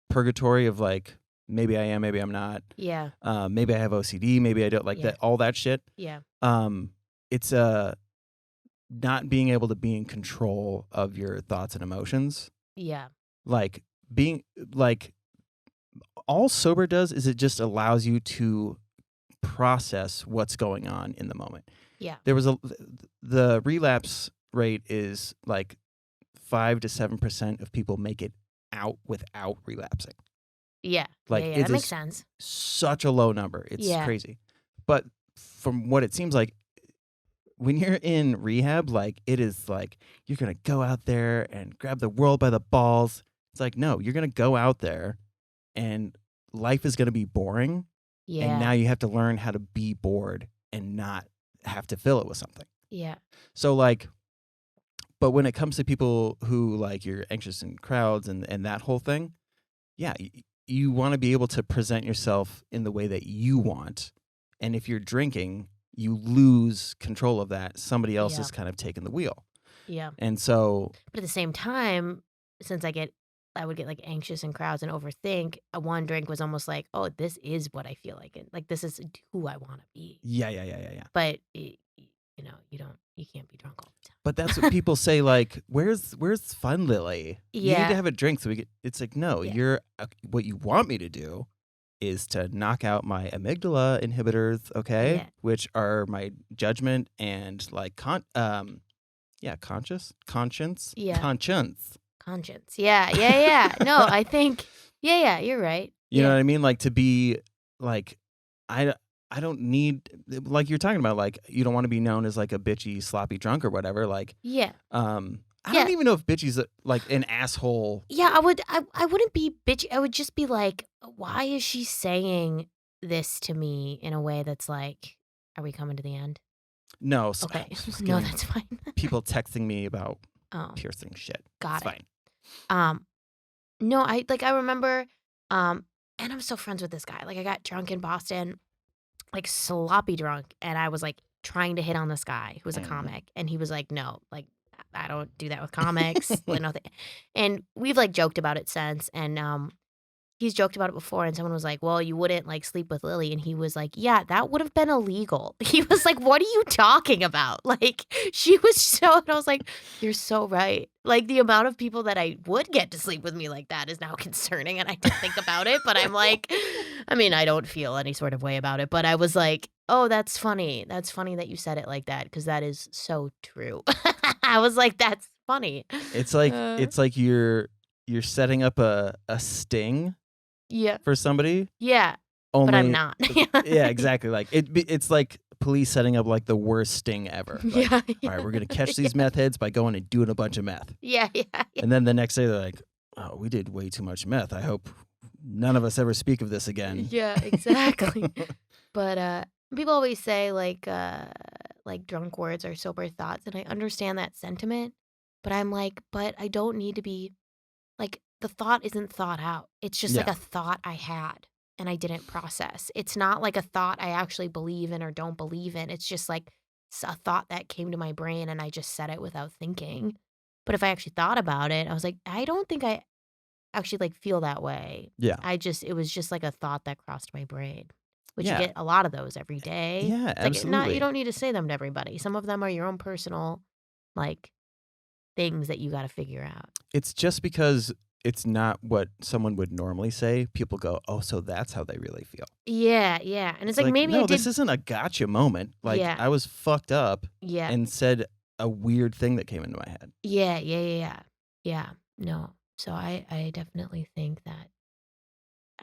purgatory of like, maybe I am, maybe I'm not. Yeah. Maybe I have OCD, maybe I don't like Yeah. that, all that shit. Yeah. Um, it's not being able to be in control of your thoughts and emotions. Yeah. Like being like all sober does is it just allows you to process what's going on in the moment. Yeah. There was the relapse rate is like 5 to 7% of people make it out without relapsing. Yeah. Yeah, Like yeah, it that makes is sense. such a low number. It's Yeah. crazy. But from what it seems like, when you're in rehab, like it is like you're gonna go out there and grab the world by the balls. It's like, no, you're gonna go out there and life is gonna be boring. And now Yeah. you have to learn how to be bored and not have to fill it with something. Yeah. So like, but when it comes to people who like you're anxious in crowds and that whole thing, yeah, you want to be able to present yourself in the way that you want. And if you're drinking, you lose control of that. Somebody else Yeah. is kind of taking the wheel. Yeah. And so, But at the same time, since I would get, like, anxious in crowds and overthink, one drink was almost like, "Oh, this is what I feel like, and, like, this is who I wanna be." yeah, yeah, yeah, yeah, yeah. But, you can't be drunk all the But that's what time. people say. Like, where's fun, Lily? You need to Yeah, have a drink so we get. It's like, no, yeah, you're. What you want me to do is to knock out my amygdala inhibitors, okay, yeah, which are my judgment and like yeah, yeah. conscience. Conscience. Yeah, yeah, yeah. No, I think yeah, you're right. You know Yeah, what I mean? Like to be like, I I don't need like you're talking about like you don't want to be known as like a bitchy sloppy drunk or whatever. Like, yeah, I don't yeah. even know if bitchy's like an asshole. Yeah, I wouldn't be bitchy. I would just be like, "Why is she saying this to me in a way that's like, are we coming to the end?" No, Okay. just No, getting that's fine. people texting me about Oh, piercing shit. It's got it. fine. Um, no, I remember, and I'm still friends with this guy. Like, I got drunk in Boston, like, sloppy drunk, and I was, like, trying to hit on this guy who was a Mm. comic, and he was like, "No, like, I don't do that with comics." Like, nothing and we've, like, joked about it since, and, he's joked about it before, and someone was like, "Well, you wouldn't, like, sleep with Lily," and he was like, "Yeah, that would've been illegal." He was like, "What are you talking about?" Like, she was so and I was like, "You're so right." Like, the amount of people that I would get to sleep with me like that is now concerning, and I don't think about it, but I'm like I mean, I don't feel any sort of way about it, but I was like, "Oh, that's funny. That's funny that you said it like that because that is so true." I was like, "That's funny." Uh, It's like you're setting up a sting yeah. for somebody. Yeah, but I'm Only, not. yeah, exactly. Like it's like police setting up like the worst sting ever. Like, Yeah, all right, yeah. we're gonna catch Yeah. these meth heads by going and doing a bunch of meth, Yeah, yeah, yeah. and then the next day they're like, oh, we did way too much meth. I hope none of us ever speak of this again. Yeah, exactly. But, people always say, like, drunk words are sober thoughts, and I understand that sentiment, but I'm like, "But I don't need to be" like, the thought isn't thought out. It's just like Yeah, a thought I had, and I didn't process. It's not like a thought I actually believe in or don't believe in. It's just like a thought that came to my brain, and I just said it without thinking. But if I actually thought about it, I was like, "I don't think I actually, like, feel that way." yeah, It was just like a thought that crossed my brain, which you yeah, get a lot of those every day. yeah. It's like, not you Absolutely. don't need to say them to everybody. Some of them are your own personal, like, things that you gotta figure out. It's just because it's not what someone would normally say. People go, oh, so that's how they really feel. Yeah, yeah, and it's It's like, like, maybe I no, this did isn't a gotcha moment. Like yeah, I was fucked up yeah, and said a weird thing that came into my head. yeah, yeah, yeah, yeah. Yeah, no. So I definitely think that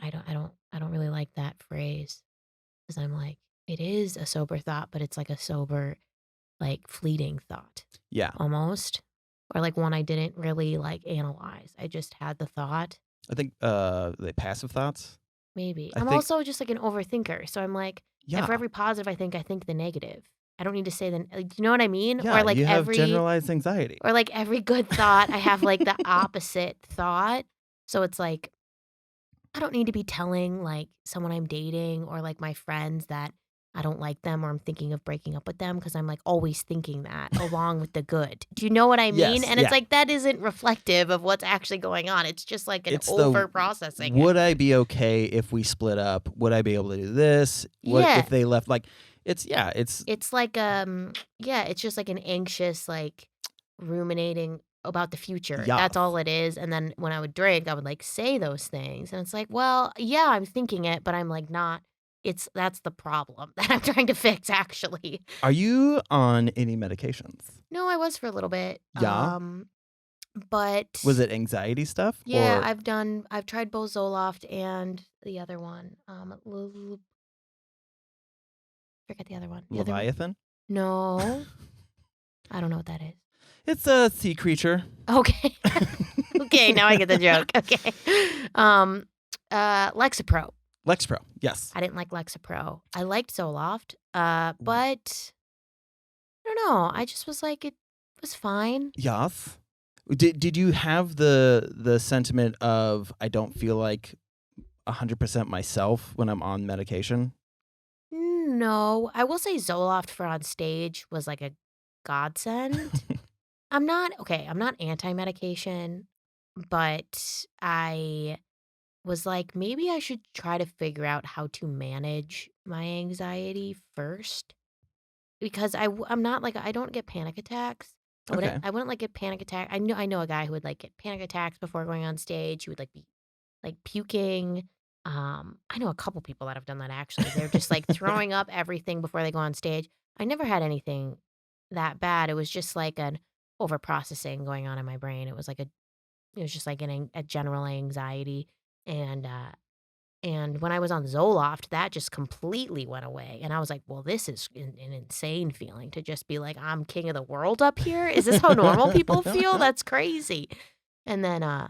I don't really like that phrase because 'cause I'm like, it is a sober thought, but it's like a sober, like, fleeting thought Yeah. almost, or like one I didn't really like analyze. I just had the thought. I think the passive thoughts. Maybe. I I'm think also just like an overthinker. So I'm like, and yeah. for every positive I think the negative. I don't need to say the, do you know what I mean? Yeah, you have generalized anxiety. Or like every good thought, I have like the opposite thought. So it's like, I don't need to be telling like someone I'm dating or like my friends that I don't like them or I'm thinking of breaking up with them because I'm like always thinking that along with the good. Do you know what I mean? Yes, And it's yeah. like that isn't reflective of what's actually going on. It's just like an It's the over processing it. would I be okay if we split up? Would I be able to do this? What Yeah. if they left? Like, it's It's like, yeah, it's just like an anxious, like, ruminating about the future. That's yes. all it is, and then when I would drink, I would, like, say those things, and it's like, well, yeah, I'm thinking it, but I'm, like, not that's the problem that I'm trying to fix, actually. Are you on any medications? No, I was for a little bit, Yeah. Was but it anxiety stuff yeah, or I've tried both Zoloft and the other one, forget the other one. The other one Leviathan? no, I don't know what that is. It's a sea creature. Okay. Okay, now I get the joke. Okay. Um, Lexapro. Lexapro. Yes. I didn't like Lexapro. I liked Zoloft, but I don't know. I just was like, it was fine. Yes. Did you have the sentiment of I don't feel like 100% myself when I'm on medication? No, I will say Zoloft for on stage was like a godsend. I'm not anti-medication, but I was like, maybe I should try to figure out how to manage my anxiety first. Because I'm not like I don't get panic attacks. Okay. I wouldn't, like, get panic attack I know a guy who would, like, get panic attacks before going on stage. He would, like, be, like, puking. I know a couple people that have done that actually. They're just, like, throwing up everything before they go on stage. I never had anything that bad. It was just, like, an overprocessing going on in my brain. It was just, like, a general anxiety, and, and when I was on Zoloft, that just completely went away, and I was like, "Well, this is an insane feeling to just be like, 'I'm king of the world up here.' Is this how normal people feel? That's crazy." And then, I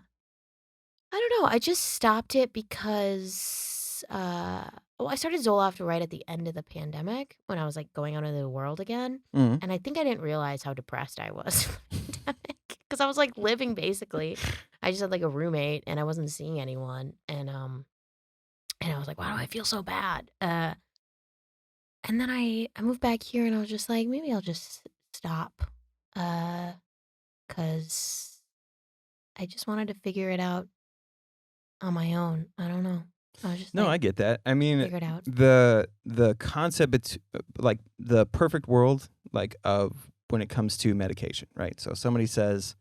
don't know, I just stopped it because, well, I started Zoloft right at the end of the pandemic when I was, like, going out into the world again, Mm. and I think I didn't realize how depressed I was in the pandemic because I was, like, living basically. I just had, like, a roommate, and I wasn't seeing anyone, and I was like, "Why do I feel so bad?" And then I moved back here, and I was just like, "Maybe I'll just stop," uh, cause I just wanted to figure it out on my own. I don't know. I was just No, like, I get that. I mean, figure it out. the concept like the perfect world like of when it comes to medication, right? So somebody says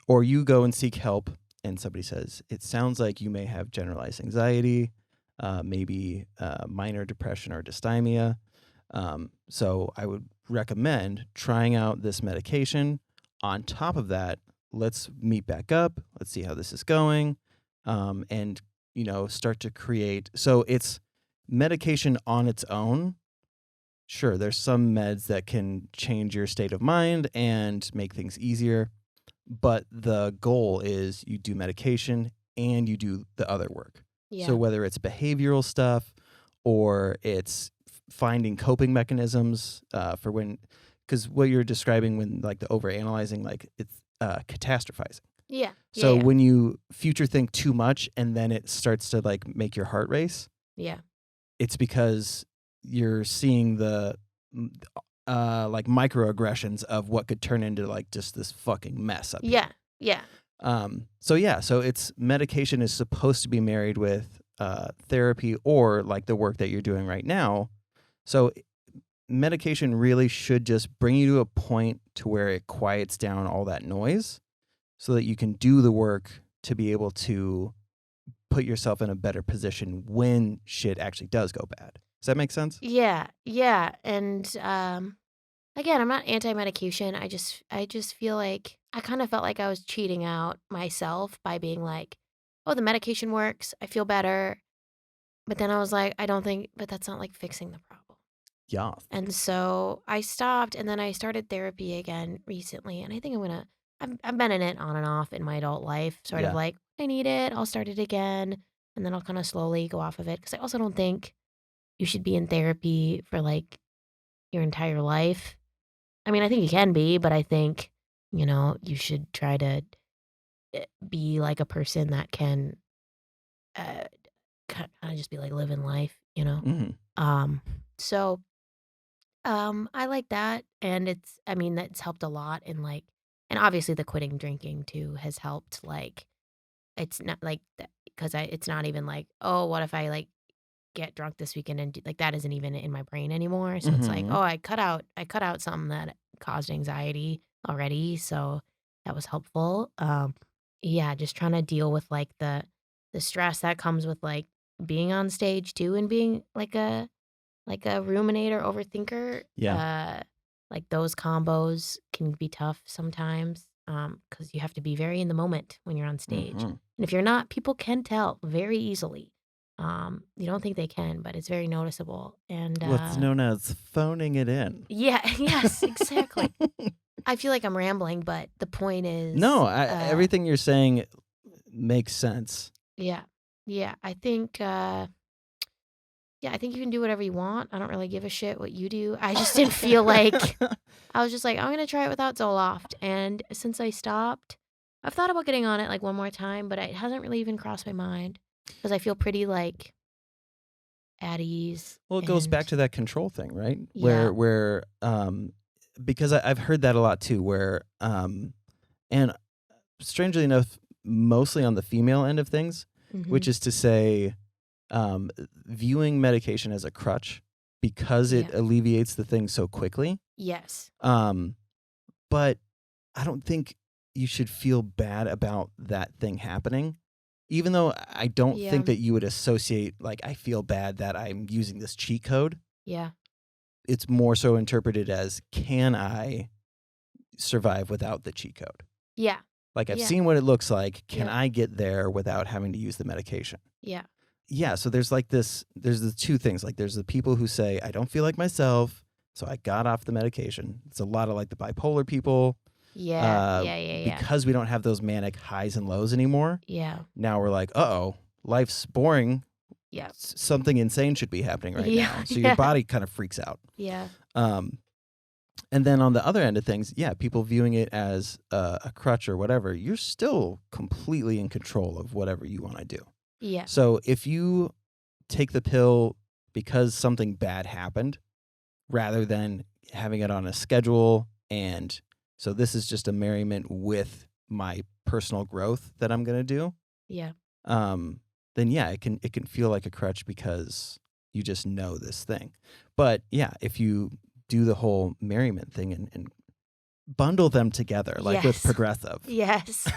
or you go and seek help and somebody says, "It sounds like you may have generalized anxiety, maybe minor depression or dysthymia." So I would recommend trying out this medication. On top of that, let's meet back up. Let's see how this is going, and start to create. So it's medication on its own. Sure, there's some meds that can change your state of mind and make things easier, but the goal is you do medication and you do the other work. So Yeah. whether it's behavioral stuff or it's finding coping mechanisms for when, because what you're describing when like the overanalyzing, like it's catastrophizing. Yeah. Yeah, So yeah. when you future think too much and then it starts to like make your heart race, Yeah. it's because you're seeing the like microaggressions of what could turn into like just this fucking mess up Yeah. here. Yeah. So it's medication is supposed to be married with therapy or like the work that you're doing right now. So medication really should just bring you to a point to where it quiets down all that noise so that you can do the work to be able to put yourself in a better position when shit actually does go bad. Does that make sense? Yeah. Yeah. And, again, I'm not anti-medication. I just feel like I kind of felt like I was cheating out myself by being like, "Oh, the medication works. I feel better." But then I was like, I don't think but that's not, like, fixing the problem. Yes. And so I stopped, and then I started therapy again recently, and I think I've been in it on and off in my adult life, sort of Yeah. like, "I need it, I'll start it again," and then I'll kinda slowly go off of it. Because I also don't think you should be in therapy for, like, your entire life. I mean, I think you can be, but I think, you should try to, be like a person that can, uh, kinda just be, like, living life, you know? Mhm. Um, so I like that, and I mean, that's helped a lot in, like and obviously the quitting drinking too has helped, like, it's not like that because it's not even like, "Oh, what if I, like, get drunk this weekend and do" like, that isn't even in my brain anymore, so it's like, Mhm. "Oh, I cut out something that caused anxiety already," so that was helpful. Yeah, just trying to deal with, like, the stress that comes with, like, being on stage too and being like a ruminator, overthinker, Yeah. like, those combos can be tough sometimes, because you have to be very in the moment when you're on stage, Mhm. and if you're not, people can tell very easily. You don't think they can, but it's very noticeable, and, What's known as phoning it in. yeah, yes, exactly. I feel like I'm rambling, but the point is, No, everything you're saying makes sense. yeah, yeah, I think you can do whatever you want. I don't really give a shit what you do. I just didn't feel like I was just like, "I'm gonna try it without Zoloft," and since I stopped, I've thought about getting on it, like, one more time, but it hasn't really even crossed my mind because I feel pretty, like, at ease Well, it goes back and to that control thing, right? yeah. Because I've heard that a lot too, and strangely enough, mostly on the female end of things, which Mhm. is to say, viewing medication as a crutch because it Yeah. alleviates the thing so quickly. Yes. Um, but I don't think you should feel bad about that thing happening. Even though I don't think Yeah. that you would associate, like, I feel bad that I'm using this cheat code. Yeah. It's more so interpreted as, can I survive without the cheat code? Yeah. Like, I've Yeah. seen what it looks like. Can Yep. I get there without having to use the medication? Yeah. Yeah, so there's the two things. Like, there's the people who say, I don't feel like myself, so I got off the medication. It's a lot of like the bipolar people. Yeah. Uh, Yeah, yeah, yeah. because we don't have those manic highs and lows anymore. Yeah. Now we're like, uh-oh, life's boring. Yeah. Something insane should be happening right Yeah. now. So your Yeah. body kind of freaks out. Yeah. Um, and then on the other end of things, yeah, people viewing it as a crutch or whatever, you're still completely in control of whatever you want to do. Yeah. So if you take the pill because something bad happened, rather than having it on a schedule, and so this is just a merriment with my personal growth that I'm going to do, Yeah. um, then yeah, it can feel like a crutch because you just know this thing. But yeah, if you do the whole merriment thing and bundle them together, like with Yes. progressive, Yes.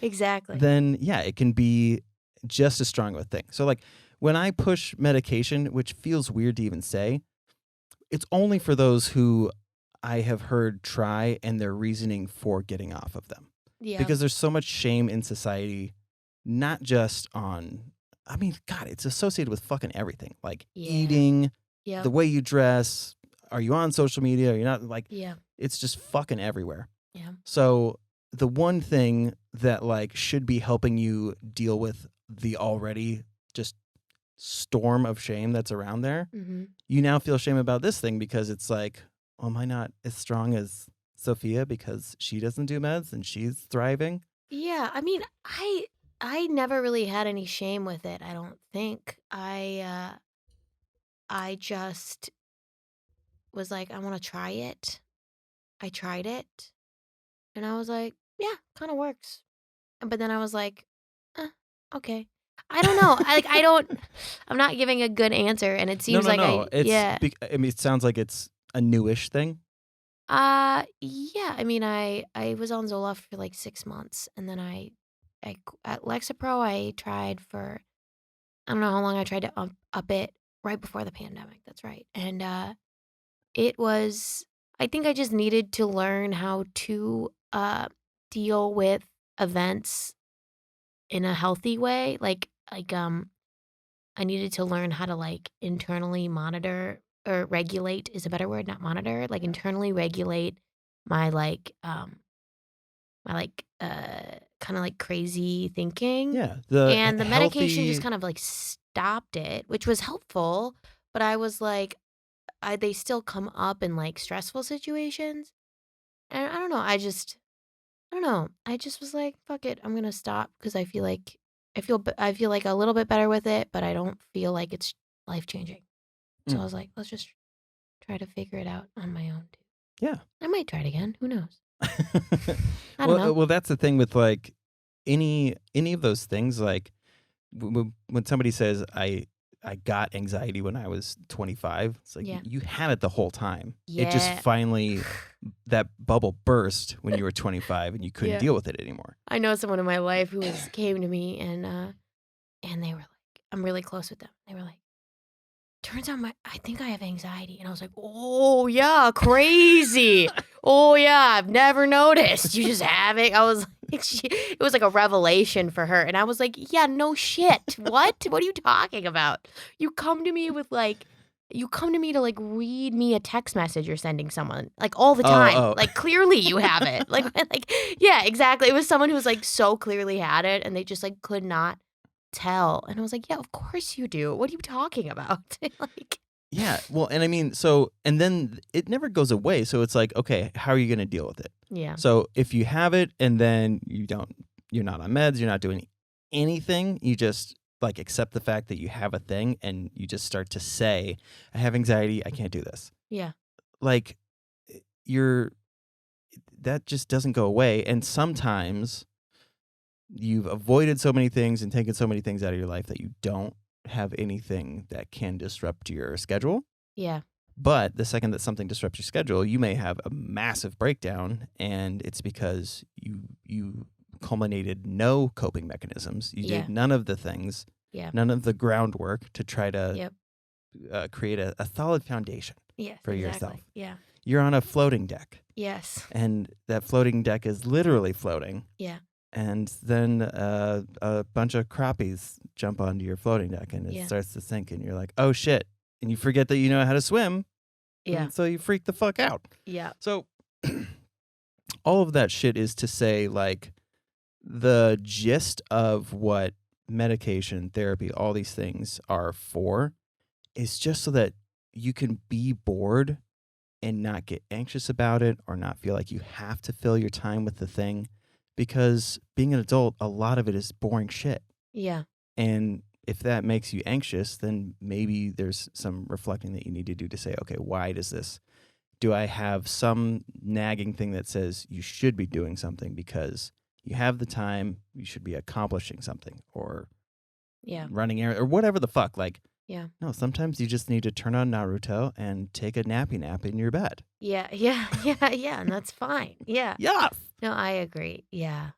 Exactly. then yeah, it can be just as strong of a thing. So like when I push medication, which feels weird to even say, it's only for those who I have heard try and their reasoning for getting off of them. Yeah. Because there's so much shame in society, not just on, I mean, God, it's associated with fucking everything. Like Yeah. eating, the Yep. way you dress, are you on social media? Are you not? Like, Yeah. it's just fucking everywhere. Yeah. So the one thing that like should be helping you deal with the already just storm of shame that's around there, Mhm. you now feel shame about this thing because it's like, well, am I not as strong as Sophia because she doesn't do meds and she's thriving? Yeah, I mean, I never really had any shame with it, I don't think. I just was like, "I wanna try it." I tried it, and I was like, "Yeah, kinda works." But then I was like, "Eh, okay." I don't know, I don't I'm not giving a good answer, and it No, seems no, like no. yeah. I mean, it sounds like it's a newish thing. Yeah, I mean, I was on Zoloft for, like, 6 months, and then at Lexapro, I tried for I don't know how long I tried to up it right before the pandemic, that's right, and, it was I think I just needed to learn how to, deal with events in a healthy way, I needed to learn how to, like, internally monitor or regulate is a better word, not monitor, like internally regulate my kind of like crazy thinking. Yeah, the And the medication just healthy. kind of like stopped it, which was helpful. But I was like, they still come up in like stressful situations. And I don't know. I don't know. I just was like, fuck it. I'm going to stop because I feel like a little bit better with it, but I don't feel like it's life changing. So I Mm, was like, let's just try to figure it out on my own too. yeah. I might try it again. Who knows? I don't know. Well, that's the thing with like any of those things. Like when somebody says I got anxiety when I was 25, it's like Yeah. you had it the whole time. It just Yeah. finally that bubble burst when you were 25 and you couldn't Yeah. deal with it anymore. I know someone in my life who came to me and they were like, I'm really close with them. They were like, turns out I think I have anxiety. And I was like, oh yeah, crazy. Oh yeah, I've never noticed. You just have it. I was like, it was like a revelation for her. And I was like, yeah, no shit. What? What are you talking about? You come to me to like read me a text message you're sending someone like all the time. Oh. Like clearly you have it. Like yeah, exactly. It was someone who was like so clearly had it and they just like could not tell. And I was like, yeah, of course you do. What are you talking about? Like, Yeah. Well, and I mean, and then it never goes away. So it's like, okay, how are you going to deal with it? yeah, So if you have it and then you're not on meds, you're not doing anything, you just like accept the fact that you have a thing and you just start to say, I have anxiety, I can't do this. yeah, Like you're, that just doesn't go away. And sometimes you've avoided so many things and taken so many things out of your life that you don't have anything that can disrupt your schedule. yeah, But the second that something disrupts your schedule, you may have a massive breakdown, and it's because you culminated no coping mechanisms. You yeah, did none of the things, yeah, none of the groundwork to try to yep, create a solid foundation yes, for exactly. yourself. Yeah, You're on a floating deck, yes, and that floating deck is literally floating. yeah, And then a bunch of crappies jump onto your floating deck, and it yeah, starts to sink, and you're like, "Oh shit!" And you forget that you know how to swim, yeah, and so you freak the fuck out. yeah, So all of that shit is to say, like, the gist of what medication, therapy, all these things are for is just so that you can be bored and not get anxious about it or not feel like you have to fill your time with the thing. Because being an adult, a lot of it is boring shit. yeah, And if that makes you anxious, then maybe there's some reflecting that you need to do to say, okay, why does this? Do I have some nagging thing that says you should be doing something because you have the time, you should be accomplishing something or yeah, running errands or whatever the fuck? Like, yeah, no, sometimes you just need to turn on Naruto and take a nappy nap in your bed. yeah, yeah, yeah, yeah, and that's fine. Yeah. Yeah. No, I agree. Yeah.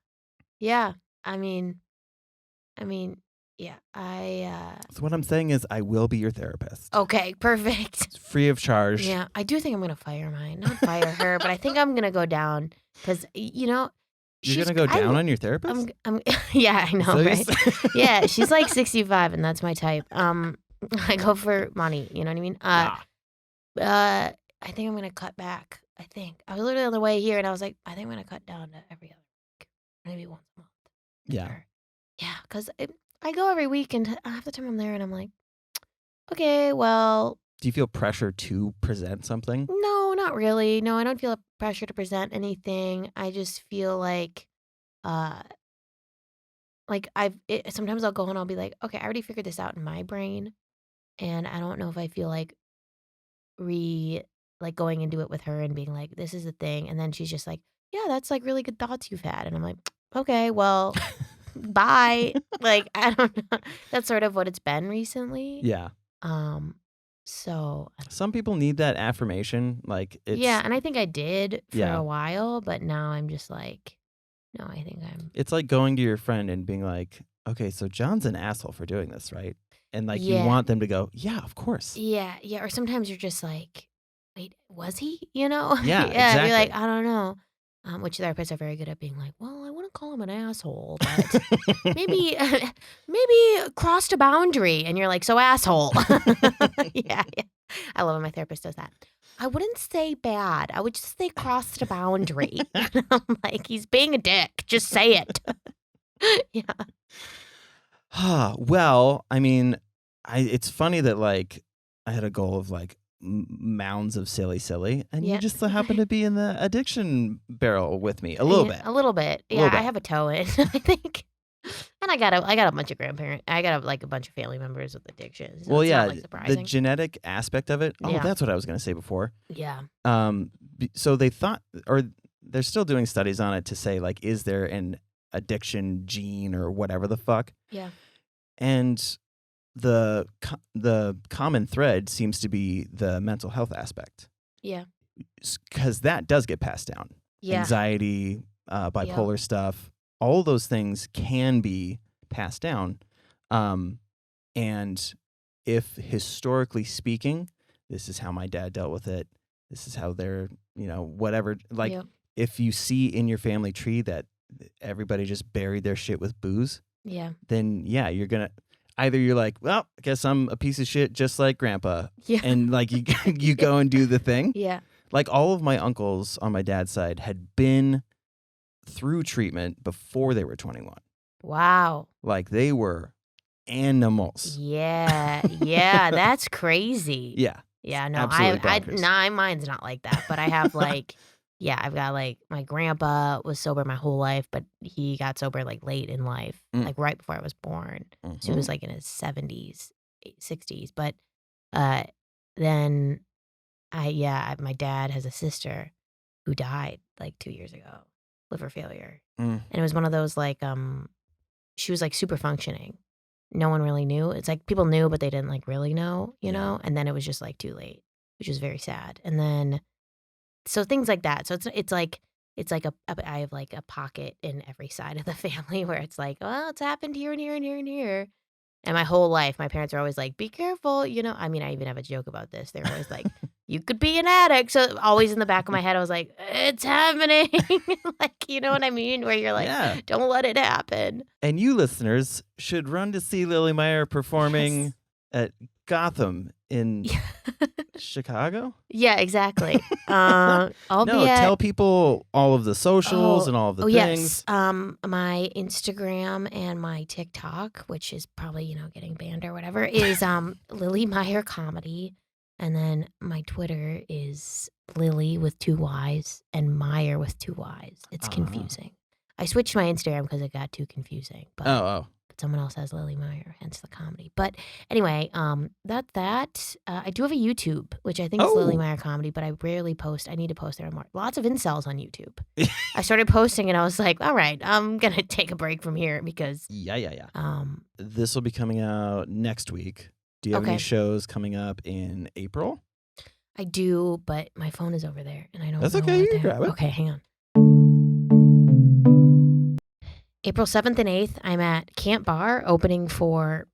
Yeah. I mean, I mean, yeah. So what I'm saying is I will be your therapist. Okay, perfect. It's free of charge. Yeah, I do think I'm gonna fire mine. Not fire her, but I think I'm gonna go down because you know, You're going to go down on your therapist? I'm yeah, I know, So right? Yeah, she's like 65, and that's my type. I go for money. You know what I mean? Ah. I think I'm gonna cut back. I think I was literally on the way here, and I was like, I think I'm gonna cut down to every other week, maybe once a month. Yeah. Or, yeah, because I go every week, and half the time I'm there, and I'm like, okay, well, Do you feel pressure to present something? no, not really. No, I don't feel a pressure to present anything. I just feel uh, sometimes I'll go and I'll be like, okay, I already figured this out in my brain, and I don't know if I feel like re like going into it with her and being like, this is the thing, and then she's just like, yeah, that's like really good thoughts you've had, and I'm like, okay, well, bye. Like I don't know. That's sort of what it's been recently. Yeah. Um, so Some people need that affirmation. Like yeah, and I think I did for Yeah. a while, but now I'm just like, no, I think I'm it's like going to your friend and being like, okay, so John's an asshole for doing this, right? And like you yeah, want them to go, yeah, of course. yeah, yeah. Or sometimes you're just like, wait, was he? You know? Yeah, Yeah, you're like, exactly. I don't know. which therapists are very good at being like, well, I wouldn't call him an asshole, but maybe maybe crossed a boundary. And you're like, so asshole. Yeah. I love when my therapist does that. I wouldn't say bad. I would just say crossed a boundary. I'm like, he's being a dick. Just say it. Yeah. Well, I mean, it's funny that like I had a goal of like mounds of silly, and you Yeah. just so happen to be in the addiction barrel with me a little bit. A little bit. A little Yeah, I bit. have a toe in, I think. And I got a bunch of grandparents. I got like a bunch of family members with addictions. So Well, it's yeah, not like the surprising. genetic aspect of it. Oh, Yeah. that's what I was going to say before. Yeah. So they thought, or they're still doing studies on it to say like, is there an addiction gene or whatever the fuck? Yeah. And the common thread seems to be the mental health aspect. Yeah. Because that does get passed down. Yeah. Anxiety, bipolar stuff, all those things can be passed down. And if historically speaking, this is how my dad dealt with it, this is how they're, whatever. Like if you see in your family tree that everybody just buried their shit with booze, then you're going to, either you're like, well, I guess I'm a piece of shit just like grandpa. Yeah. And like you go and do the thing. Yeah. Like all of my uncles on my dad's side had been through treatment before they were 21. Wow. Like they were animals. Yeah. Yeah. That's crazy. Yeah. Yeah. No, absolutely bonkers. mine's not like that, but I have like, I've got like my grandpa was sober my whole life, but he got sober like late in life, like right before I was born. So he was like in his 70s, 60s. But then my dad has a sister who died like 2 years ago, liver failure. And it was one of those like, she was like super functioning. No one really knew. It's like people knew, but they didn't like really know, you know? And then it was just like too late, which was very sad. And then, so things like that. So it's like I have like a pocket in every side of the family where it's like, oh, it's happened here and here and here and here. And my whole life, my parents are always like, be careful. I mean, I even have a joke about this. They're always like, you could be an addict. So always in the back of my head, I was like, it's happening. Like, you know what I mean? Where you're like, don't let it happen. And you listeners should run to see Lily Meyer performing at Gotham in Chicago. Yeah, exactly. Tell people all of the socials and all of the things. Yes. My Instagram and my TikTok, which is probably, getting banned or whatever, is Lily Meyer Comedy. And then my Twitter is Lily with 2 Y's and Meyer with 2 Y's. It's confusing. I switched my Instagram because it got too confusing. But someone else has Lily Meyer, hence the comedy. But anyway, that. I do have a YouTube, which I think is Lily Meyer Comedy, but I rarely post. I need to post there more. Lots of incels on YouTube. I started posting and I was like, all right, I'm going to take a break from here because... Yeah. This will be coming out next week. Do you have any shows coming up in April? I do, but my phone is over there and I don't know. That's okay, you can grab it. Okay, hang on. April 7th and 8th, I'm at Camp Bar opening for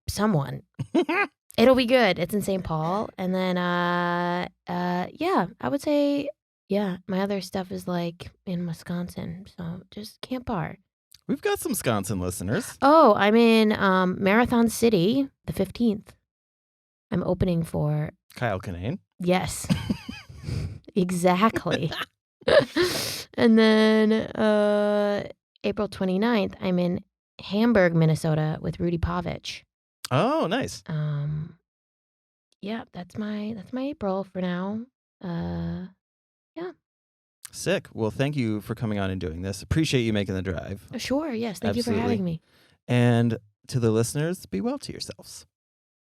someone. It'll be good. It's in St. Paul. And then, I would say, my other stuff is like in Wisconsin. So just Camp Bar. We've got some Wisconsin listeners. Oh, I'm in Marathon City, the 15th. I'm opening for... Kyle Kinane. Yes. Exactly. And then... April 29th, I'm in Hamburg, Minnesota with Rudy Pavich. Oh, nice. That's my April for now. Sick. Well, thank you for coming on and doing this. Appreciate you making the drive. Sure, yes. Thank you for having me. And to the listeners, be well to yourselves.